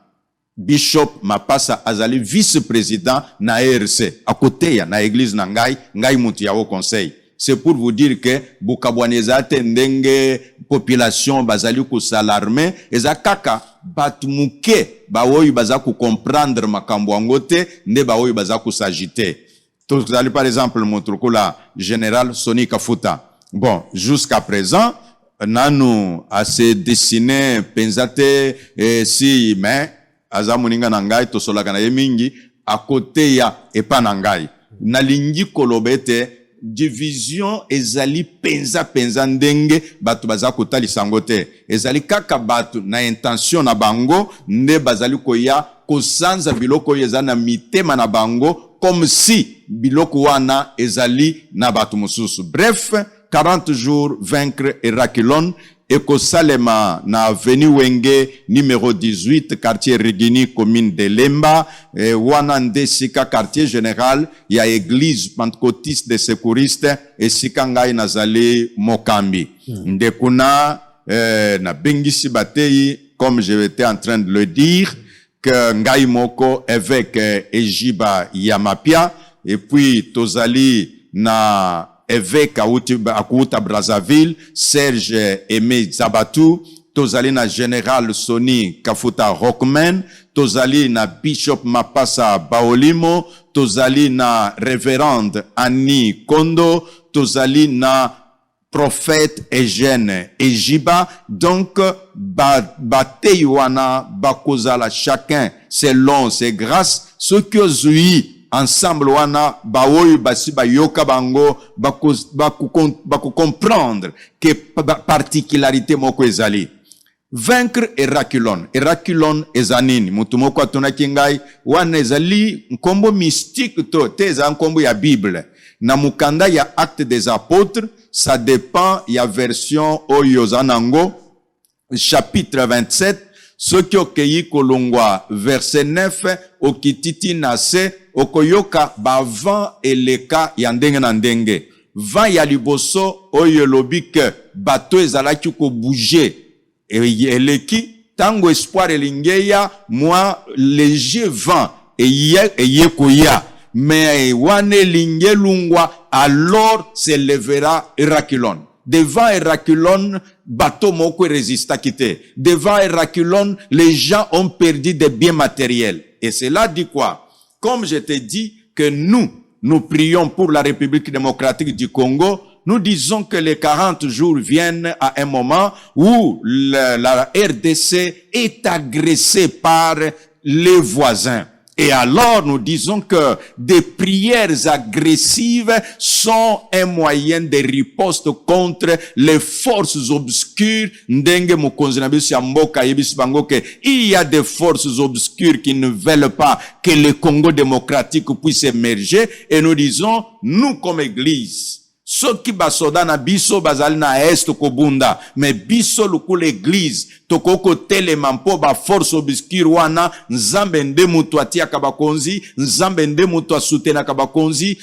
Bishop Mapasa azali vice-président na RC. À côté, ya na église na ngai mutu ya au conseil. C'est pour vous dire que Bukabwaneza ndenge population bazali ko s'alarmer eza kaka batumuke baoyi baza ko comprendre makambo angote nde baoyi baza ko s'agiter. Vous allez par exemple montrer la général Soni Kafuta. Bon, jusqu'à présent, nanu a se dessiné penzate si mais azamuninga nangai to solaka na yemingi à côté ya epa nangai. Nalingi kolobete division ezali penza ndenge batu baza kotali sangote ezali kaka batu na intention na bango nde bazali koya kosanza biloko yeza na mitema na bango comme si biloko wana ezali na batu mususu. Bref, 40 jours vaincre Eraklon Ekosalema na avenue Wenge numéro 18 quartier Rigini commune de Lemba wana ndesika quartier général ya église pentecôtiste de secouristes esika ngai nazali mokambi ndekuna na bengisi batei comme je étais en train de le dire que ngai moko évêque Ejiba Yamapia et puis tozali na évêque Akuta Brazzaville, Serge Aimé Zabatou, tozali na général Soni Kafuta Rockman, tozali na Bishop Mapasa Baolimo, tozali na révérende Annie Kondo, tozali na prophète Eugène Ejiba. Donc, bateywana bakozala chacun selon ses grâces, ce que zui ensemble wana baoyu basi bayoka bango baku comprendre que particularité moko ezali vaincre Eraklon ezanini mutu moko atonaki ngai wana ezali nkombo mystique to te eza nkombo ya Bible na mukanda ya Actes des Apôtres. Ça dépend ya version oyo zanango chapitre 27 soki okeyi kolongwa verset 9 okititi na se okoyoka bavant eleka ya ndenge na ndenge vent ya liboso oyo lobi ke bato ezalaki ko bouger eleki tango espoir elingeya moi léger vent eye koya mais wane lingelungwa alors se levera Eraklon. Devant Eraklon, bateau moko résista quitté. Devant Eraklon, les gens ont perdu des biens matériels. Et cela dit quoi? Comme je te dis que nous prions pour la République démocratique du Congo, nous disons que les 40 jours viennent à un moment où la RDC est agressée par les voisins. Et alors, nous disons que des prières agressives sont un moyen de riposte contre les forces obscures. Il y a des forces obscures qui ne veulent pas que le Congo démocratique puisse émerger. Et nous disons, nous comme Église, soki basoda na biso bazali na est kobunda mais biso luku l'église tokoko telema mpo ba force obscure wana nzambe nde mutu atiaka bakonzi nzambe nde mutu asutenaka bakonzi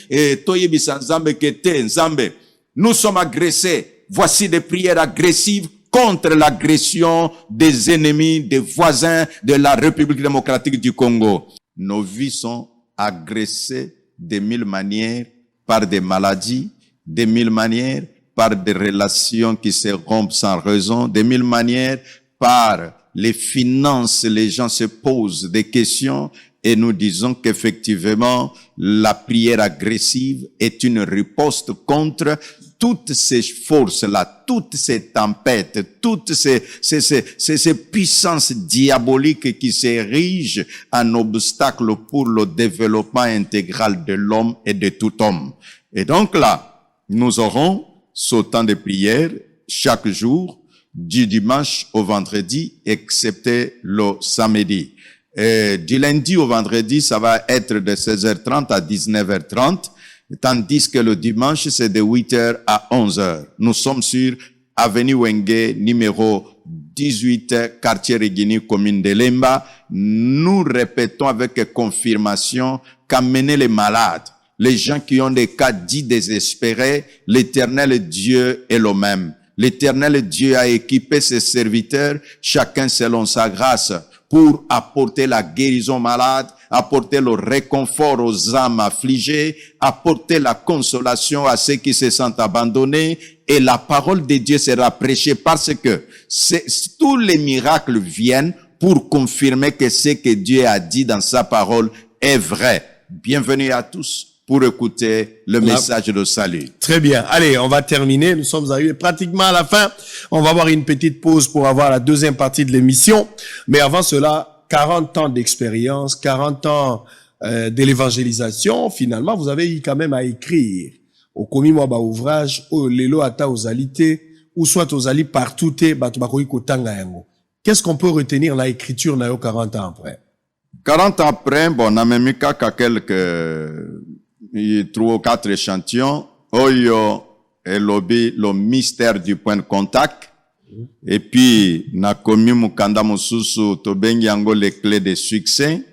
toyebisa nzambe kete nzambe nous sommes agressés. Voici des prières agressives contre l'agression des ennemis, des voisins de la République démocratique du Congo. Nos vies sont agressées de mille manières par des maladies, de mille manières par des relations qui se rompent sans raison, de mille manières par les finances, les gens se posent des questions et nous disons qu'effectivement la prière agressive est une riposte contre toutes ces forces-là, toutes ces tempêtes, toutes ces puissances diaboliques qui s'érigent en obstacle pour le développement intégral de l'homme et de tout homme. Et donc là, nous aurons ce temps de prière chaque jour, du dimanche au vendredi, excepté le samedi. Et du lundi au vendredi, ça va être de 16h30 à 19h30, tandis que le dimanche, c'est de 8h à 11h. Nous sommes sur avenue Wenge, numéro 18, quartier Rigini, commune de Lemba. Nous répétons avec confirmation qu'amener les malades, les gens qui ont des cas dits désespérés, l'Éternel Dieu est le même. L'Éternel Dieu a équipé ses serviteurs, chacun selon sa grâce, pour apporter la guérison aux malades, apporter le réconfort aux âmes affligées, apporter la consolation à ceux qui se sentent abandonnés, et la parole de Dieu sera prêchée parce que tous les miracles viennent pour confirmer que ce que Dieu a dit dans sa parole est vrai. Bienvenue à tous pour écouter le message de salut. Très bien. Allez, on va terminer. Nous sommes arrivés pratiquement à la fin. On va avoir une petite pause pour avoir la deuxième partie de l'émission. Mais avant cela, 40 ans d'expérience, 40 ans de l'évangélisation. Finalement, vous avez eu quand même à écrire. Au commis moi ba ouvrage, au lelo ata aux alités, ou soit aux ali partout te batubakoi kotanga yango. Qu'est-ce qu'on peut retenir dans l'écriture na yo 40 ans après? 40 ans après, bon, on a même eu quelques 3 ou 4 échantillons. Oyo et le mystère du point de contact. Et puis, na komi mukanda mususu tobengi yango les clés de succès.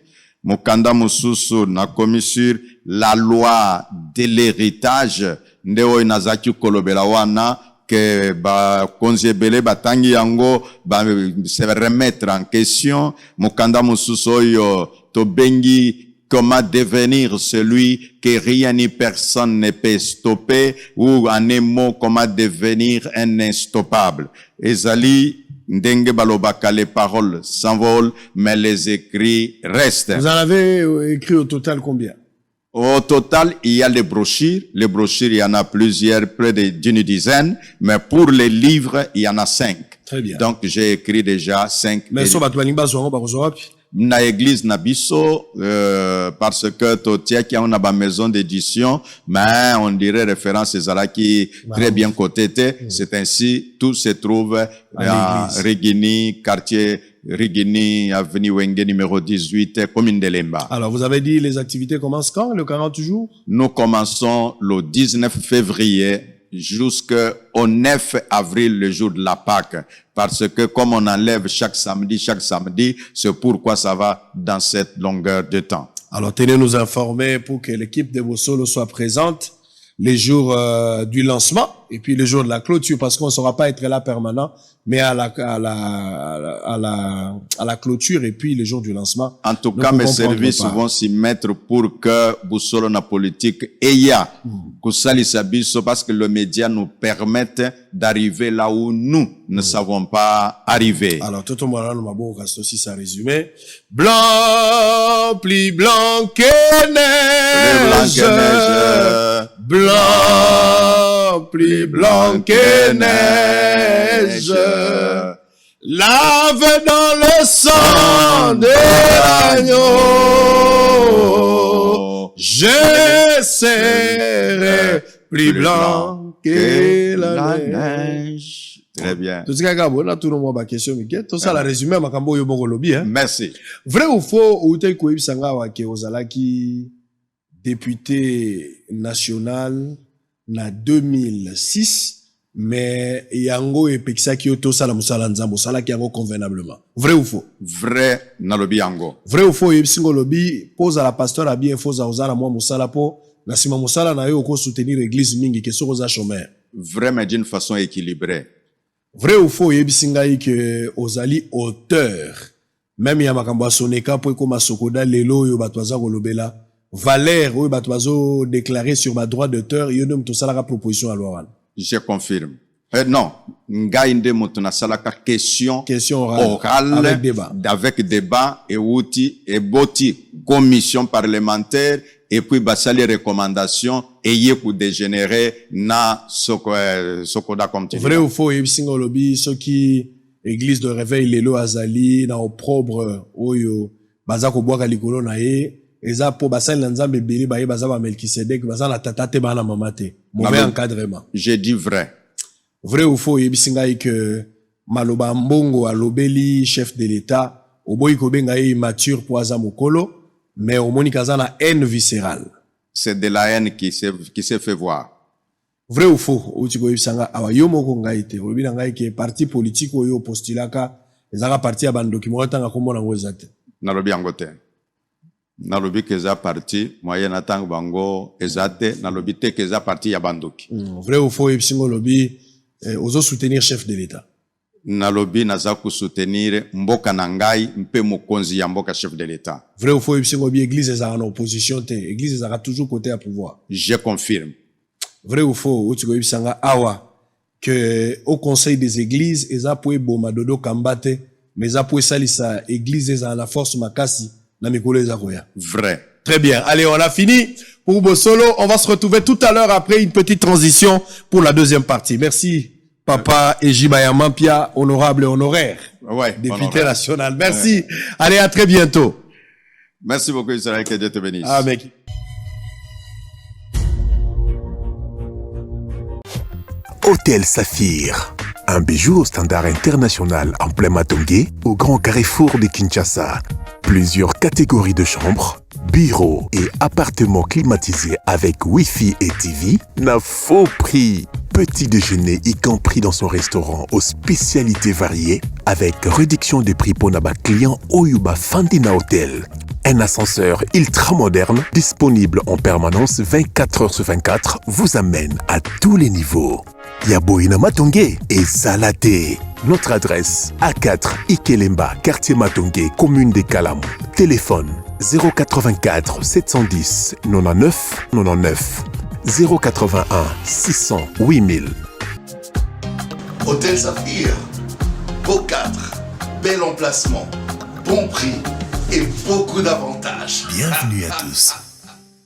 Mukanda mususu na komi sur la loi de l'héritage. Ndeo inazaki kolobela wana que ba konzebele batangi yango ba se remettre en question. Mukanda mususu oyo tobengi comment devenir celui que rien ni personne ne peut stopper, ou en un mot, comment devenir un instoppable. Ezali, ndenge balobaka, les paroles s'envolent, mais les écrits restent. Vous en avez écrit au total combien? Au total, il y a les brochures. Les brochures, il y en a plusieurs, près d'une dizaine, mais pour les livres, il y en a 5. Très bien. Donc, j'ai écrit déjà 5. Mais so batwaninga zo ba kozoapi? Na église na biso parce que totia qui a une maison d'édition, mais on dirait référence ezalaki très bien côté. C'est ainsi tout se trouve à Rigini, quartier Rigini, avenue Wenge numéro 18, commune de Lemba. Alors vous avez dit les activités commencent quand? Le 40 jours? Nous commençons le 19 février jusqu'au 9 avril, le jour de la Pâque. Parce que comme on enlève chaque samedi, c'est pourquoi ça va dans cette longueur de temps. Alors tenez-nous informer pour que l'équipe de Bossolo soit présente les jours du lancement et puis le jour de la clôture, parce qu'on ne saura pas être là permanent, mais à la clôture et puis le jour du lancement. En tout cas, mes services vont s'y mettre pour que Boussolo na politique eya kusali sabiso, parce que le média nous permette d'arriver là où nous ne savons pas arriver. Alors tout le monde nous reste aussi ça résumé. Blanc, plus blanc que neige. Blanc, plus blanc que neige. Lave dans le sang de l'agneau. Je serai plus blanc que la neige. Très bien. Tout ça, on a tout le monde question, tout ça, la résumé, ma cambo yo bongo lobby, hein. Merci. Vrai ou faux, ou t'es quoi, sanga wa ke ozalaki député national na 2006, mais yango et pexaki yo to sala musala nzambo sala ki yango convenablement. Vrai ou faux? Vrai na lobby yango. Vrai ou faux, yebsingo lobby pose à la pasteur a bien faux à ozala moi musala po na sima musala na yo ko soutenir église mingi ke sokoza chômeur. Vrai mais d'une façon équilibrée. Vrai ou faux, yebisingai que ozali auteur. Même ya makambo soneka po ko masokoda lelo yo batwaza kolobela. Valère ou batwazo déclaré sur ma droit d'auteur yo ndom to sala proposition à loi. Je confirme. Non, ngainde mutuna sala ka question orale avec débat et outil et boti commission parlementaire et puis basali recommandations et yé pour dégénérer na sokoda comme tu dis. Vrai ou faux, yebisingo lobi ceux qui église de réveil lelo azali na opprobre oyo bazako boaka likolo na ye eza po basali na nzambe beli ba ye bazaba Melkisedek bazala tata te bana mama te. Mauvais encadrement. J'ai dit vrai. Vrai ou faux, yebisingai que maloba mbongo alobeli chef de l'État oboyi kobenga ye immature po aza mokolo, mais omoni kaza na haine viscérale. C'est de la haine qui s'est fait voir. Vrai ou faux, uti ko yebisanga awa yo moko ngai te olobi na ngai ke parti politique oyo postulaka ezaka parti ya bandoki mo tanga komona ngo ezate. Nalobi yango te. Nalobi ke za parti moyen atang bango ezate nalobi te ke za parti ya bandoki. Vrai ou faux, yebisingo lobi ozo soutenir chef de l'État. nalobi naza soutenir mboka nangai mpe mokonzi ya mboka chef de l'État. Vrai ou faux, l'église est en opposition, l'église est toujours côté à pouvoir. Je confirme. Vrai ou faux, awa que au conseil des églises, eza poe boma dodo kambate, mais eza poe salisa église eza la force makasi na mikolo eza koya. Vrai. Très bien. Allez, on a fini pour Bosolo. On va se retrouver tout à l'heure après une petite transition pour la deuxième partie. Merci, Papa Ejibaya Mampia, honorable et honoraire. Ouais, député honoraire. national. Merci. Ouais. Allez, à très bientôt. Merci beaucoup, Israël. Que Dieu te bénisse. Amen. Hôtel Saphir, un bijou au standard international en plein Matongé, au grand carrefour de Kinshasa. Plusieurs catégories de chambres, bureaux et appartements climatisés avec Wi-Fi et TV n'a faux prix. Petit déjeuner y compris dans son restaurant aux spécialités variées avec réduction des prix pour Naba client Oyuba Fandina Hotel. Un ascenseur ultra moderne disponible en permanence 24 heures sur 24 vous amène à tous les niveaux. Yaboina Matongé et Salaté. Notre adresse A4 Ikelemba, quartier Matongé, commune des Kalam. Téléphone 084 710 99 99 081 600 8000. Hôtel Saphir, beau 4, bel emplacement, bon prix et beaucoup d'avantages. Bienvenue à tous.